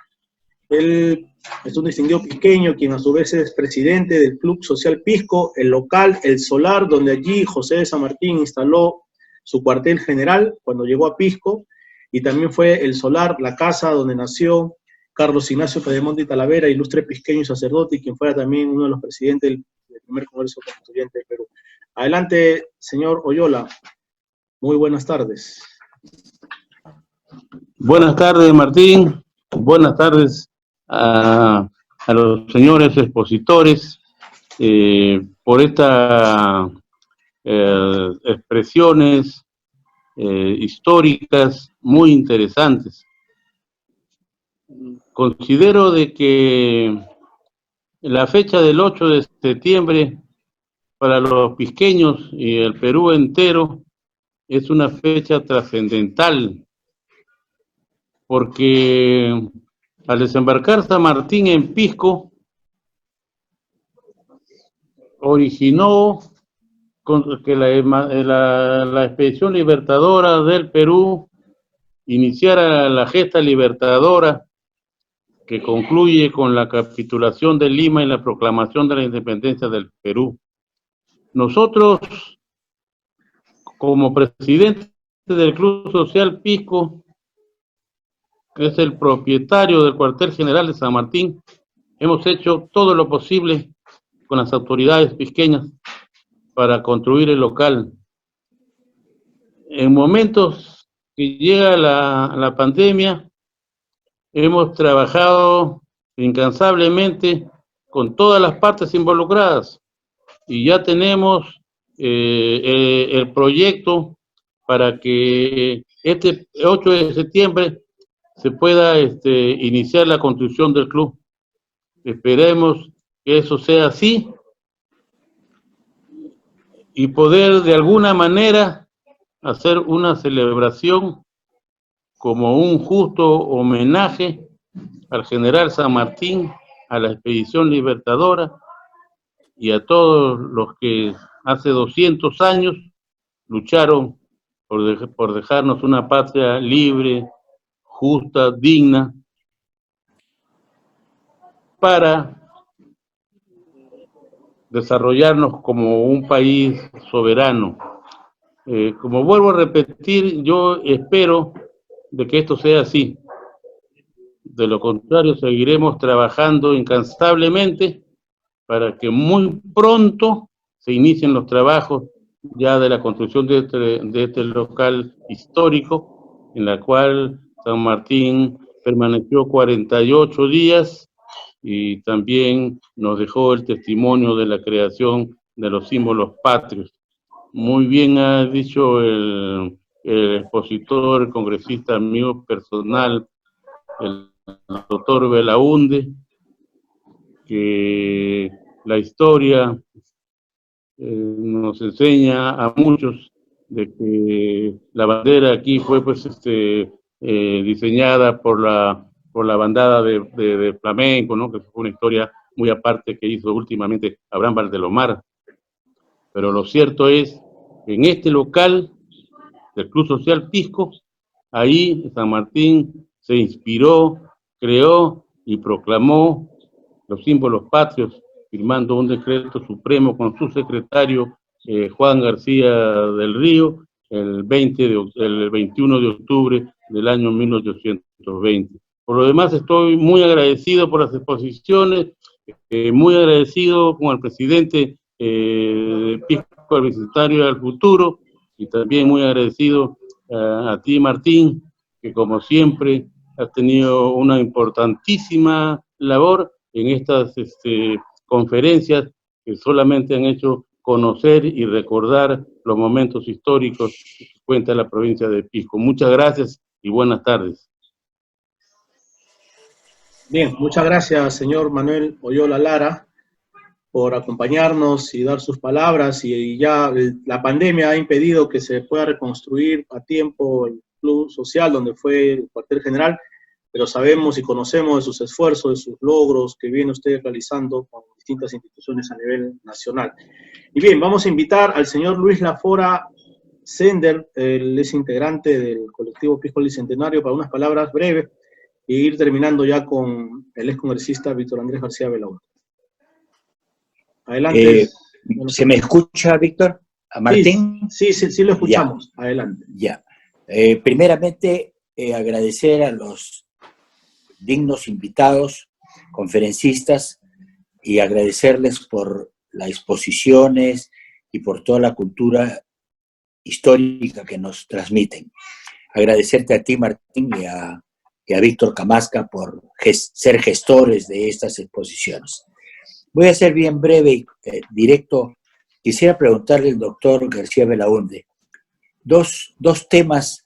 Speaker 2: Él es un distinguido pisqueño, quien a su vez es presidente del Club Social Pisco, el local El Solar, donde allí José de San Martín instaló su cuartel general cuando llegó a Pisco, y también fue El Solar, la casa donde nació Carlos Ignacio Pedemonte y Talavera, ilustre pisqueño y sacerdote, y quien fuera también uno de los presidentes del primer Congreso Constituyente de Perú. Adelante, señor Oyola. Muy buenas tardes.
Speaker 8: Buenas tardes, Martín. Buenas tardes a los señores expositores por estas expresiones históricas muy interesantes. Considero de que la fecha del 8 de septiembre para los pisqueños y el Perú entero es una fecha trascendental, porque al desembarcar San Martín en Pisco, originó que la expedición libertadora del Perú iniciara la gesta libertadora que concluye con la capitulación de Lima y la proclamación de la independencia del Perú. Nosotros, como presidente del Club Social Pisco, que es el propietario del cuartel general de San Martín, hemos hecho todo lo posible con las autoridades pisqueñas para construir el local. En momentos que llega la pandemia, hemos trabajado incansablemente con todas las partes involucradas y ya tenemos el proyecto para que este 8 de septiembre se pueda iniciar la construcción del club. Esperemos que eso sea así y poder de alguna manera hacer una celebración como un justo homenaje al general San Martín, a la expedición libertadora y a todos los que hace 200 años lucharon por dejarnos una patria libre, justa, digna, para desarrollarnos como un país soberano. Como vuelvo a repetir, yo espero de que esto sea así. De lo contrario, seguiremos trabajando incansablemente para que muy pronto se inicien los trabajos ya de la construcción de este local histórico, en la cual San Martín permaneció 48 días y también nos dejó el testimonio de la creación de los símbolos patrios. Muy bien ha dicho el expositor, el congresista amigo personal, el doctor Belaunde, que la historia nos enseña a muchos de que la bandera aquí fue diseñada por la bandada de flamenco, ¿no? Que fue una historia muy aparte que hizo últimamente Abraham Valdelomar. Pero lo cierto es que en este local del Club Social Pisco, ahí San Martín se inspiró, creó y proclamó los símbolos patrios, firmando un decreto supremo con su secretario Juan García del Río el 21 de octubre del año 1820. Por lo demás, estoy muy agradecido por las exposiciones, muy agradecido con el presidente Pisco, al Bicentenario del Futuro, y también muy agradecido a ti, Martín, que como siempre has tenido una importantísima labor en estas conferencias que solamente han hecho conocer y recordar los momentos históricos que cuenta la provincia de Pisco. Muchas gracias y buenas tardes.
Speaker 2: Bien, muchas gracias, señor Manuel Oyola Lara, por acompañarnos y dar sus palabras, y ya la pandemia ha impedido que se pueda reconstruir a tiempo el Club Social, donde fue el cuartel general, pero sabemos y conocemos de sus esfuerzos, de sus logros que viene usted realizando con distintas instituciones a nivel nacional. Y bien, vamos a invitar al señor Luis Lafora Sender, él es integrante del colectivo Pisco Bicentenario, para unas palabras breves y ir terminando ya con el excongresista Víctor Andrés García Belaúnde. Adelante.
Speaker 9: ¿Se me escucha, Víctor? ¿A Martín?
Speaker 2: Sí, lo escuchamos. Ya. Adelante.
Speaker 9: Ya. Primeramente, agradecer a los dignos invitados, conferencistas, y agradecerles por las exposiciones y por toda la cultura histórica que nos transmiten. Agradecerte a ti, Martín, y a Víctor Camasca por ser gestores de estas exposiciones. Voy a ser bien breve y directo. Quisiera preguntarle al doctor García Belaúnde dos temas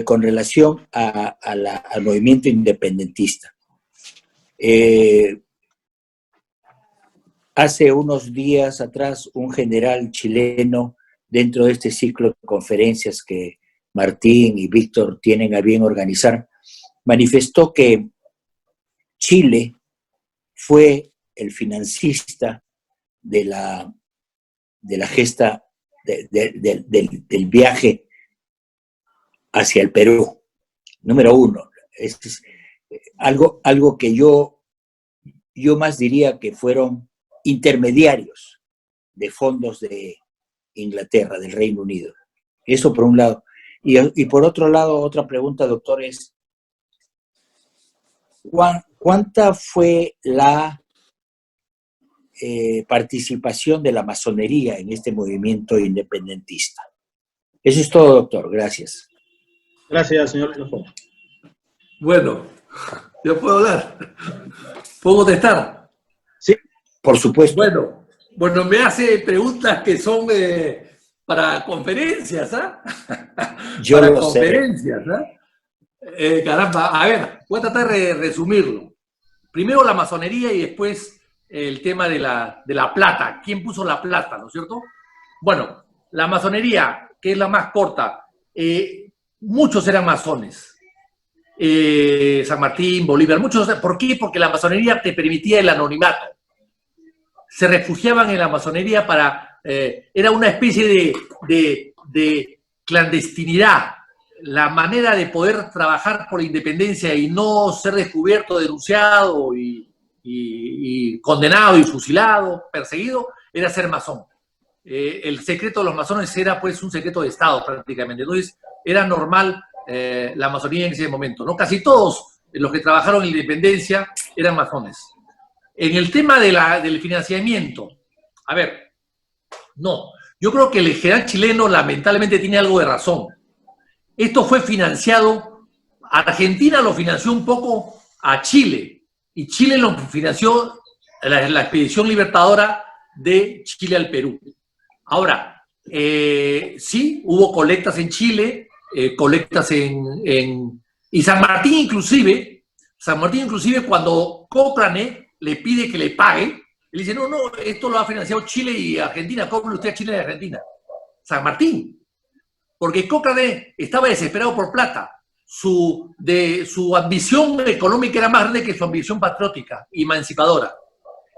Speaker 9: con relación al movimiento independentista. Hace unos días atrás, un general chileno, dentro de este ciclo de conferencias que Martín y Víctor tienen a bien organizar, manifestó que Chile fue el financista de la gesta del viaje hacia el Perú. Número uno. Es algo que yo más diría que fueron intermediarios de fondos de Inglaterra, del Reino Unido. Eso por un lado. Y por otro lado, otra pregunta, doctor, es ¿cuánta fue la participación de la masonería en este movimiento independentista? Eso es todo, doctor. Gracias.
Speaker 2: Gracias, señor Lafora.
Speaker 5: Bueno, ¿yo puedo hablar? ¿Puedo contestar?
Speaker 2: Sí.
Speaker 9: Por supuesto.
Speaker 5: Bueno, me hace preguntas que son para conferencias, ¿ah?
Speaker 9: Yo
Speaker 5: para
Speaker 9: lo
Speaker 5: conferencias,
Speaker 9: sé.
Speaker 5: ¿Ah? Caramba, a ver, voy a tratar de resumirlo. Primero la masonería y después el tema de la plata. ¿Quién puso la plata, no es cierto? Bueno, la masonería, que es la más corta, muchos eran masones. San Martín, Bolívar, muchos. ¿Por qué? Porque la masonería te permitía el anonimato. Se refugiaban en la masonería era una especie de clandestinidad, la manera de poder trabajar por la independencia y no ser descubierto, denunciado y condenado y fusilado, perseguido, era ser masón. El secreto de los masones era pues un secreto de Estado prácticamente. Entonces era normal la masonería en ese momento, ¿no? Casi todos los que trabajaron en la independencia eran masones. En el tema del financiamiento, a ver, no, yo creo que el general chileno lamentablemente tiene algo de razón. Esto fue financiado, Argentina lo financió un poco a Chile, y Chile lo financió la expedición libertadora de Chile al Perú. Ahora, sí, hubo colectas en Chile, colectas y San Martín inclusive cuando Cochrane le pide que le pague, él dice, no, esto lo ha financiado Chile y Argentina, ¿cómo usted a Chile y Argentina? San Martín. Porque Cochrane estaba desesperado por plata. Su ambición económica era más grande que su ambición patriótica y emancipadora.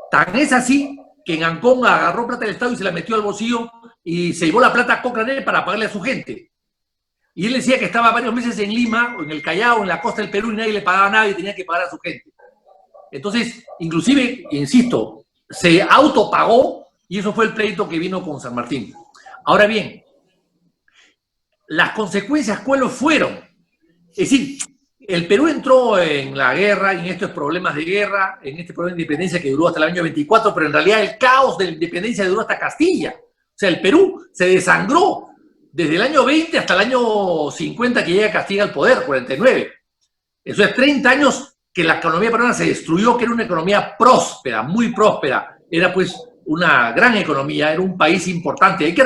Speaker 5: Tan es así que en Ancón agarró plata del Estado y se la metió al bolsillo y se llevó la plata a Cochrane para pagarle a su gente. Y él decía que estaba varios meses en Lima, o en el Callao, en la costa del Perú, y nadie le pagaba nada y tenía que pagar a su gente. Entonces, inclusive, insisto, se autopagó y eso fue el pleito que vino con San Martín. Ahora bien, las consecuencias, ¿cuáles fueron? Es decir, el Perú entró en la guerra, en estos problemas de guerra, en este problema de independencia que duró hasta el año 24, pero en realidad el caos de la independencia duró hasta Castilla. O sea, el Perú se desangró desde el año 20 hasta el año 50 que llega Castilla al poder, 49. Eso es 30 años que la economía peruana se destruyó, que era una economía próspera, muy próspera. Era pues una gran economía, era un país importante. Hay que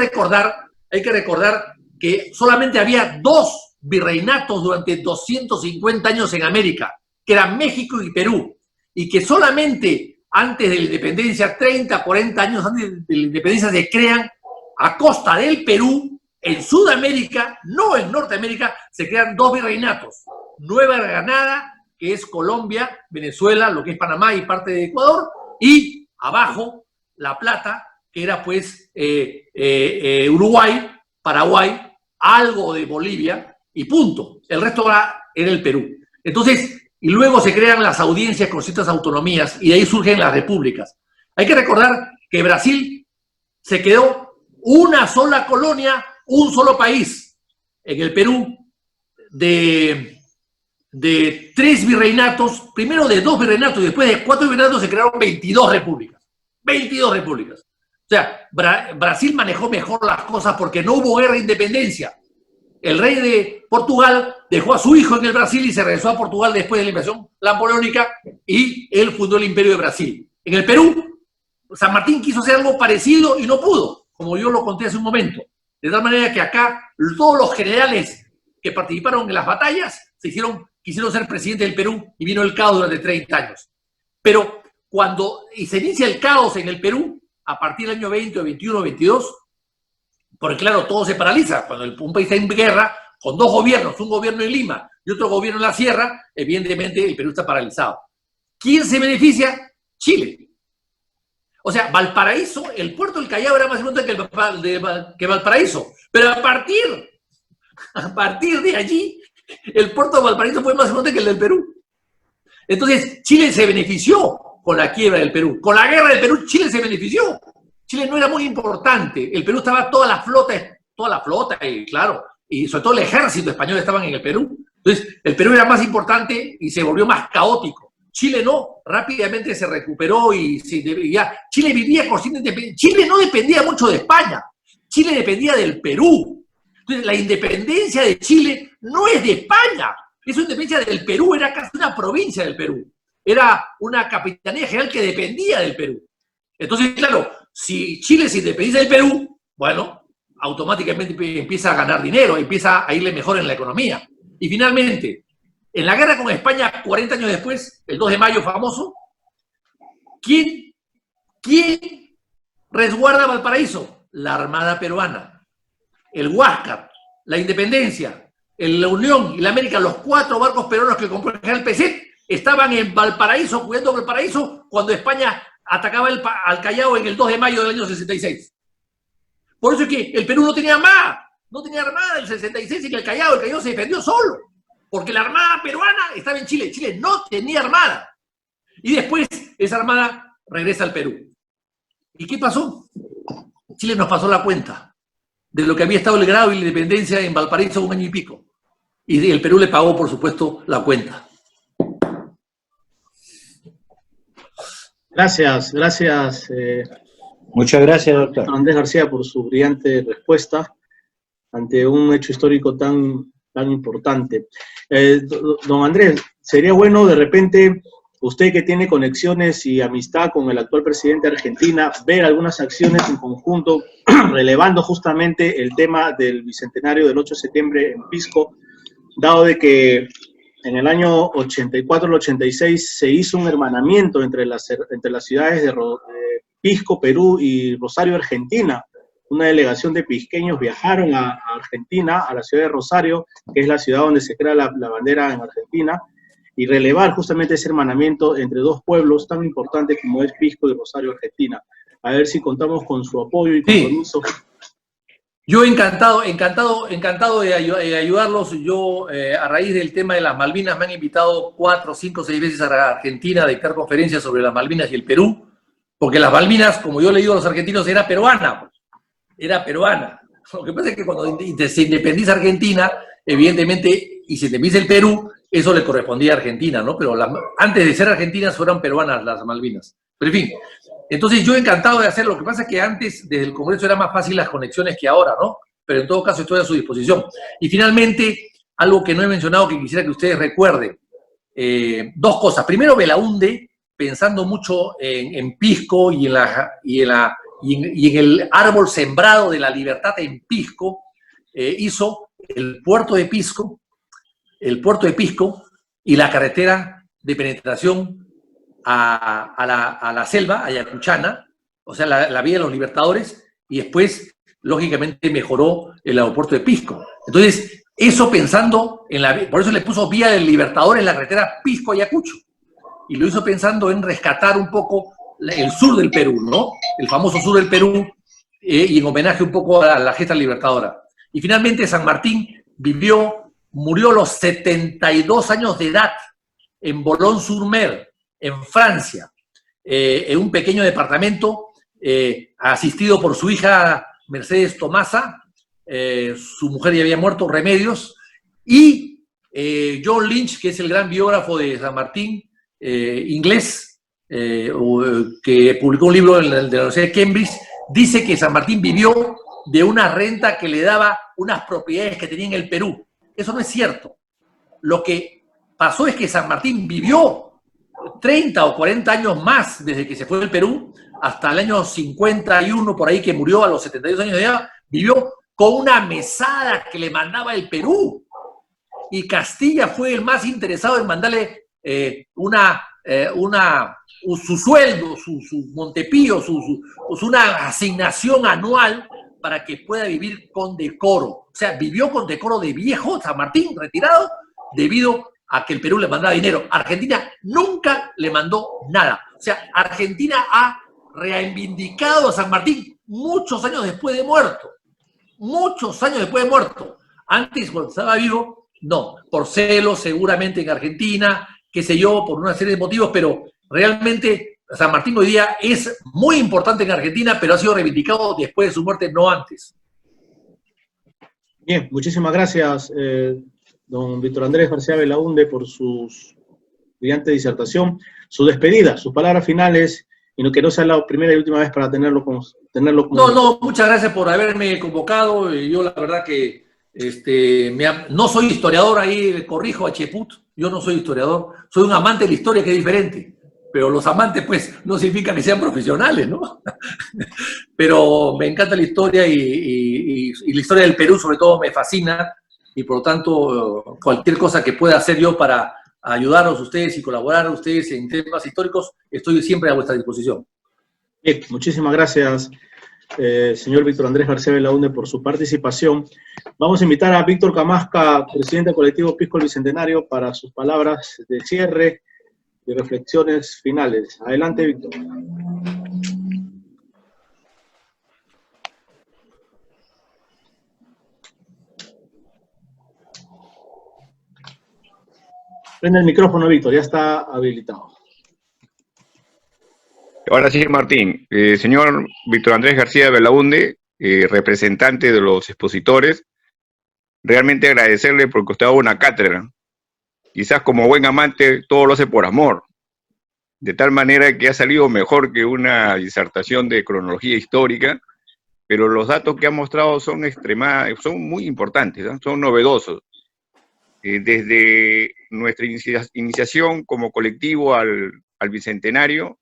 Speaker 5: recordar que solamente había 2 virreinatos durante 250 años en América, que eran México y Perú, y que solamente antes de la independencia, 30, 40 años antes de la independencia, se crean a costa del Perú, en Sudamérica, no en Norteamérica, se crean 2 virreinatos. Nueva Granada, que es Colombia, Venezuela, lo que es Panamá y parte de Ecuador, y abajo La Plata, que era pues Uruguay, Paraguay, algo de Bolivia y punto. El resto era el Perú. Entonces, y luego se crean las audiencias con ciertas autonomías y de ahí surgen las repúblicas. Hay que recordar que Brasil se quedó una sola colonia, un solo país. En el Perú, de 3 virreinatos, primero de 2 virreinatos y después de 4 virreinatos se crearon 22 repúblicas. 22 repúblicas. O sea, Brasil manejó mejor las cosas porque no hubo guerra de independencia. El rey de Portugal dejó a su hijo en el Brasil y se regresó a Portugal después de la invasión napoleónica y él fundó el Imperio de Brasil. En el Perú, San Martín quiso hacer algo parecido y no pudo, como yo lo conté hace un momento. De tal manera que acá todos los generales que participaron en las batallas quisieron ser presidente del Perú y vino el caos durante 30 años. Pero cuando se inicia el caos en el Perú, a partir del año 20, 21, 22, porque claro, todo se paraliza. Cuando un país está en guerra, con 2 gobiernos, un gobierno en Lima y otro gobierno en la sierra, evidentemente el Perú está paralizado. ¿Quién se beneficia? Chile. O sea, Valparaíso, el puerto del Callao era más importante que Valparaíso. Pero a partir de allí, el puerto de Valparaíso fue más importante que el del Perú. Entonces, Chile se benefició con la quiebra del Perú. Con la guerra del Perú, Chile se benefició. Chile no era muy importante. El Perú estaba toda la flota, y claro, y sobre todo el ejército español estaban en el Perú. Entonces, el Perú era más importante y se volvió más caótico. Chile no, rápidamente se recuperó y ya. Chile vivía conscientemente. Chile no dependía mucho de España. Chile dependía del Perú. Entonces, la independencia de Chile no es de España. Es una independencia del Perú, era casi una provincia del Perú. Era una capitanía general que dependía del Perú. Entonces, claro, si Chile se independiza del Perú, bueno, automáticamente empieza a ganar dinero, empieza a irle mejor en la economía. Y finalmente, en la guerra con España, 40 años después, el 2 de mayo famoso, ¿quién resguarda Valparaíso? La Armada Peruana. El Huáscar, la Independencia, la Unión y la América, los 4 barcos peruanos que compró el general Peset, estaban en Valparaíso, cuidando Valparaíso, cuando España atacaba al Callao en el 2 de mayo del año 66. Por eso es que el Perú no tenía armada en el 66 y que el Callao se defendió solo, porque la armada peruana estaba en Chile. Chile no tenía armada. Y después esa armada regresa al Perú. ¿Y qué pasó? Chile nos pasó la cuenta de lo que había estado el grado y la independencia en Valparaíso 1 año y pico. Y el Perú le pagó, por supuesto, la cuenta.
Speaker 2: Gracias.
Speaker 7: Muchas gracias, doctor
Speaker 2: Andrés García, por su brillante respuesta ante un hecho histórico tan importante. Don Andrés, sería bueno de repente, usted que tiene conexiones y amistad con el actual presidente de Argentina, ver algunas acciones en conjunto, relevando justamente el tema del bicentenario del 8 de septiembre en Pisco, dado de que en el año 84 al 86 se hizo un hermanamiento entre las ciudades de Pisco, Perú, y Rosario, Argentina. Una delegación de pisqueños viajaron a Argentina, a la ciudad de Rosario, que es la ciudad donde se crea la bandera en Argentina, y relevar justamente ese hermanamiento entre 2 pueblos tan importantes como es Pisco y Rosario, Argentina. A ver si contamos con su apoyo y compromiso. Sí.
Speaker 5: Yo encantado de ayudarlos. Yo, a raíz del tema de las Malvinas, me han invitado 4, 5, 6 veces a Argentina a dictar conferencias sobre las Malvinas y el Perú, porque las Malvinas, como yo le digo a los argentinos, era peruana. Lo que pasa es que cuando se independiza Argentina, evidentemente, y se independiza el Perú, eso le correspondía a Argentina, ¿no? Pero antes de ser argentinas fueron peruanas las Malvinas. Pero en fin, entonces yo encantado de hacer. Lo que pasa es que antes, desde el Congreso, era más fácil las conexiones que ahora, ¿no? Pero en todo caso estoy a su disposición. Y finalmente, algo que no he mencionado que quisiera que ustedes recuerden. 2 cosas. Primero, Belaúnde, pensando mucho en Pisco y en el árbol sembrado de la libertad en Pisco, hizo el puerto de Pisco y la carretera de penetración a la selva, ayacuchana, o sea, la vía de los Libertadores, y después, lógicamente, mejoró el aeropuerto de Pisco. Entonces, Eso pensando por eso le puso Vía del Libertador en la carretera Pisco-Ayacucho. Y lo hizo pensando en rescatar un poco el sur del Perú, ¿no? El famoso sur del Perú, y en homenaje un poco a la gesta libertadora. Y finalmente San Martín murió a los 72 años de edad en Boulogne-sur-Mer, en Francia, en un pequeño departamento, asistido por su hija Mercedes Tomasa, su mujer ya había muerto, Remedios, y John Lynch, que es el gran biógrafo de San Martín, inglés, que publicó un libro de la Universidad de Cambridge, dice que San Martín vivió de una renta que le daba unas propiedades que tenía en el Perú. Eso no es cierto. Lo que pasó es que San Martín vivió 30 o 40 años más desde que se fue del Perú hasta el año 51, por ahí, que murió a los 72 años de edad, vivió con una mesada que le mandaba el Perú. Y Castilla fue el más interesado en mandarle su sueldo, su Montepío, una asignación anual para que pueda vivir con decoro. O sea, vivió con decoro de viejo San Martín, retirado, debido a que el Perú le mandaba dinero. Argentina nunca le mandó nada. O sea, Argentina ha reivindicado a San Martín muchos años después de muerto. Muchos años después de muerto. Antes, cuando estaba vivo, no. Por celos, seguramente en Argentina, qué sé yo, por una serie de motivos, pero realmente San Martín hoy día es muy importante en Argentina, pero ha sido reivindicado después de su muerte, no antes.
Speaker 2: Bien, muchísimas gracias, don Víctor Andrés García Belaúnde, por su brillante disertación. Su despedida, sus palabras finales, y que no sea la primera y última vez para tenerlo con...
Speaker 5: No, muchas gracias por haberme convocado. Yo la verdad que no soy historiador, ahí corrijo a Cheput, yo no soy historiador, soy un amante de la historia, que es diferente. Pero los amantes, pues, no significa que sean profesionales, ¿no? Pero me encanta la historia y la historia del Perú, sobre todo, me fascina, y por lo tanto, cualquier cosa que pueda hacer yo para ayudaros a ustedes y colaborar a ustedes en temas históricos, estoy siempre a vuestra disposición.
Speaker 2: Bien, muchísimas gracias, señor Víctor Andrés García Belaúnde, por su participación. Vamos a invitar a Víctor Camasca, presidente del colectivo Pisco el Bicentenario, para sus palabras de cierre y reflexiones finales. Adelante, Víctor. Prende el micrófono, Víctor, ya está habilitado.
Speaker 4: Ahora sí, Martín. Señor Víctor Andrés García Belaúnde, representante de los expositores, realmente agradecerle porque usted ha dado una cátedra. Quizás como buen amante todo lo hace por amor, de tal manera que ha salido mejor que una disertación de cronología histórica, pero los datos que ha mostrado son muy importantes, ¿no? Son novedosos. Desde nuestra iniciación como colectivo al Bicentenario,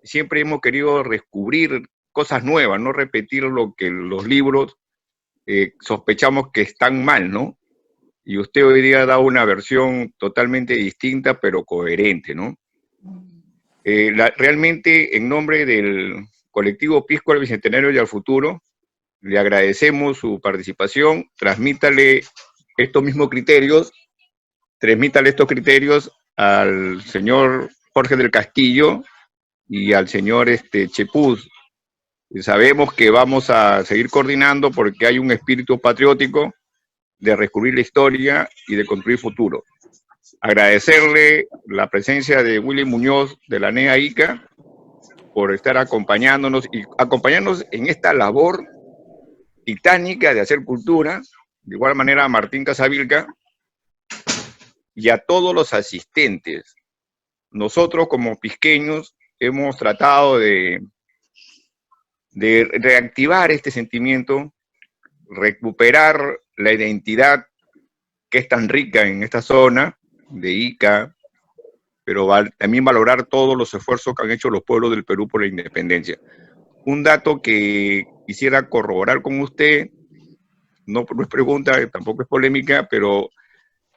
Speaker 4: siempre hemos querido descubrir cosas nuevas, no repetir lo que los libros sospechamos que están mal, ¿no? Y usted hoy día ha dado una versión totalmente distinta, pero coherente, ¿no? Realmente, en nombre del colectivo Pisco al Bicentenario y al Futuro, le agradecemos su participación. Transmítale estos criterios al señor Jorge del Castillo y al señor Cheput. Sabemos que vamos a seguir coordinando porque hay un espíritu patriótico de descubrir la historia y de construir futuro. Agradecerle la presencia de Willy Muñoz de la NEA ICA por estar acompañándonos en esta labor titánica de hacer cultura. De igual manera a Martín Casavilca y a todos los asistentes. Nosotros como pisqueños hemos tratado de reactivar este sentimiento, recuperar la identidad que es tan rica en esta zona de Ica, pero también valorar todos los esfuerzos que han hecho los pueblos del Perú por la independencia. Un dato que quisiera corroborar con usted, no es pregunta, tampoco es polémica, pero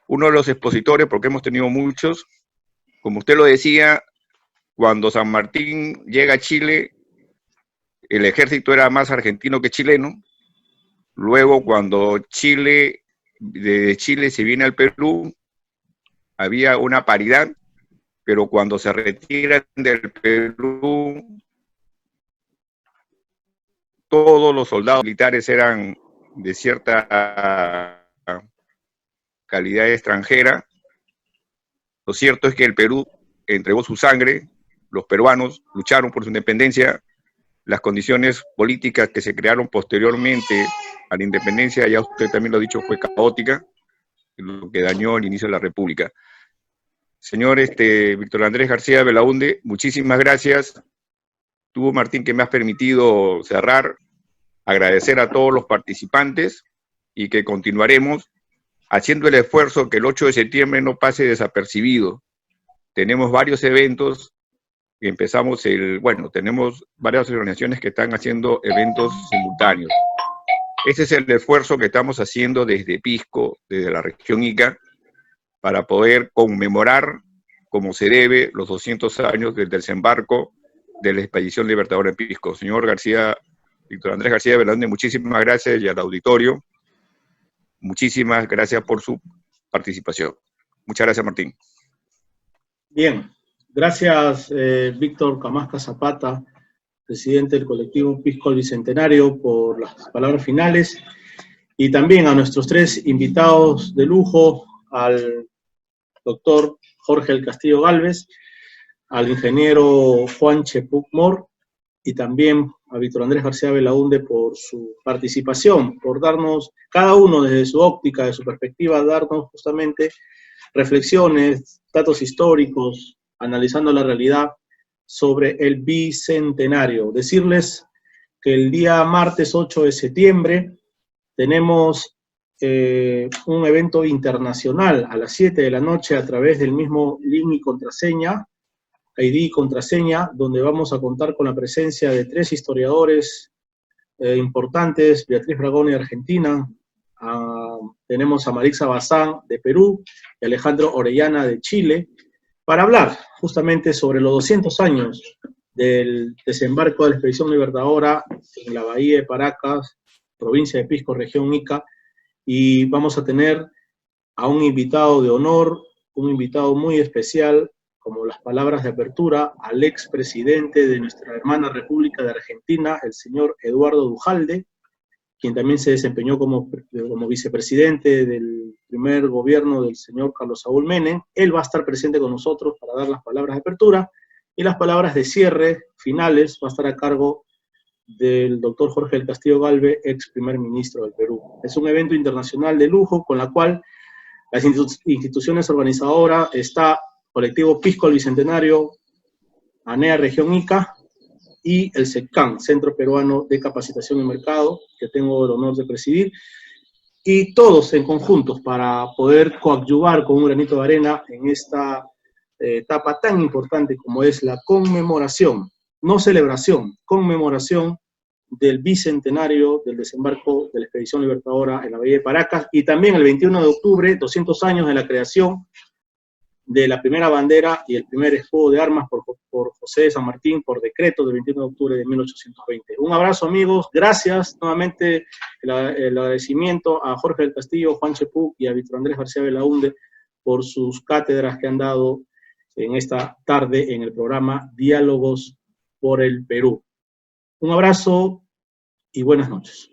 Speaker 4: uno de los expositores, porque hemos tenido muchos, como usted lo decía, cuando San Martín llega a Chile, el ejército era más argentino que chileno. Luego, cuando Chile de Chile se viene al Perú, había una paridad, pero cuando se retiran del Perú, todos los soldados militares eran de cierta calidad extranjera. Lo cierto es que el Perú entregó su sangre, los peruanos lucharon por su independencia, las condiciones políticas que se crearon posteriormente a la independencia, ya usted también lo ha dicho, fue caótica, lo que dañó el inicio de la República. Señor Víctor Andrés García Belaúnde, muchísimas gracias. Tú, Martín, que me has permitido cerrar, agradecer a todos los participantes y que continuaremos haciendo el esfuerzo que el 8 de septiembre no pase desapercibido. Tenemos varios eventos y empezamos tenemos varias organizaciones que están haciendo eventos simultáneos. Ese es el esfuerzo que estamos haciendo desde Pisco, desde la región Ica, para poder conmemorar como se debe los 200 años del desembarco de la Expedición Libertadora en Pisco. Señor Víctor Andrés García Belaúnde, muchísimas gracias, y al auditorio, muchísimas gracias por su participación. Muchas gracias, Martín.
Speaker 2: Bien, gracias Víctor Camasca Zapata, presidente del colectivo Pisco el Bicentenario, por las palabras finales, y también a nuestros tres invitados de lujo, al doctor Jorge del Castillo Gálvez, al ingeniero Juan Chepuk Mor, y también a Víctor Andrés García Belaúnde por su participación, por darnos, cada uno desde su óptica, de su perspectiva, darnos justamente reflexiones, datos históricos, analizando la realidad sobre el Bicentenario. Decirles que el día martes 8 de septiembre tenemos un evento internacional a las 7 de la noche a través del mismo link y contraseña, ID y contraseña, donde vamos a contar con la presencia de tres historiadores importantes: Beatriz Bragoni de Argentina, tenemos a Marixa Bazán de Perú y Alejandro Orellana de Chile, para hablar justamente sobre los 200 años del desembarco de la Expedición Libertadora en la Bahía de Paracas, provincia de Pisco, región Ica, y vamos a tener a un invitado de honor, un invitado muy especial, como las palabras de apertura, al expresidente de nuestra hermana República de Argentina, el señor Eduardo Duhalde, quien también se desempeñó como vicepresidente del primer gobierno del señor Carlos Saúl Menem. Él va a estar presente con nosotros para dar las palabras de apertura, y las palabras de cierre finales va a estar a cargo del doctor Jorge del Castillo Gálvez, ex primer ministro del Perú. Es un evento internacional de lujo, con la cual las instituciones organizadoras está Colectivo Pisco el Bicentenario, ANEA Región Ica, y el CECAN, Centro Peruano de Capacitación y Mercado, que tengo el honor de presidir, y todos en conjuntos para poder coadyuvar con un granito de arena en esta etapa tan importante como es la conmemoración, no celebración, conmemoración del bicentenario del desembarco de la Expedición Libertadora en la Bahía de Paracas, y también el 21 de octubre, 200 años de la creación de la primera bandera y el primer escudo de armas por José de San Martín, por decreto del 21 de octubre de 1820. Un abrazo, amigos, gracias, nuevamente el agradecimiento a Jorge del Castillo, Juan Chepuk y a Víctor Andrés García Belaúnde por sus cátedras que han dado en esta tarde en el programa Diálogos por el Perú. Un abrazo y buenas noches.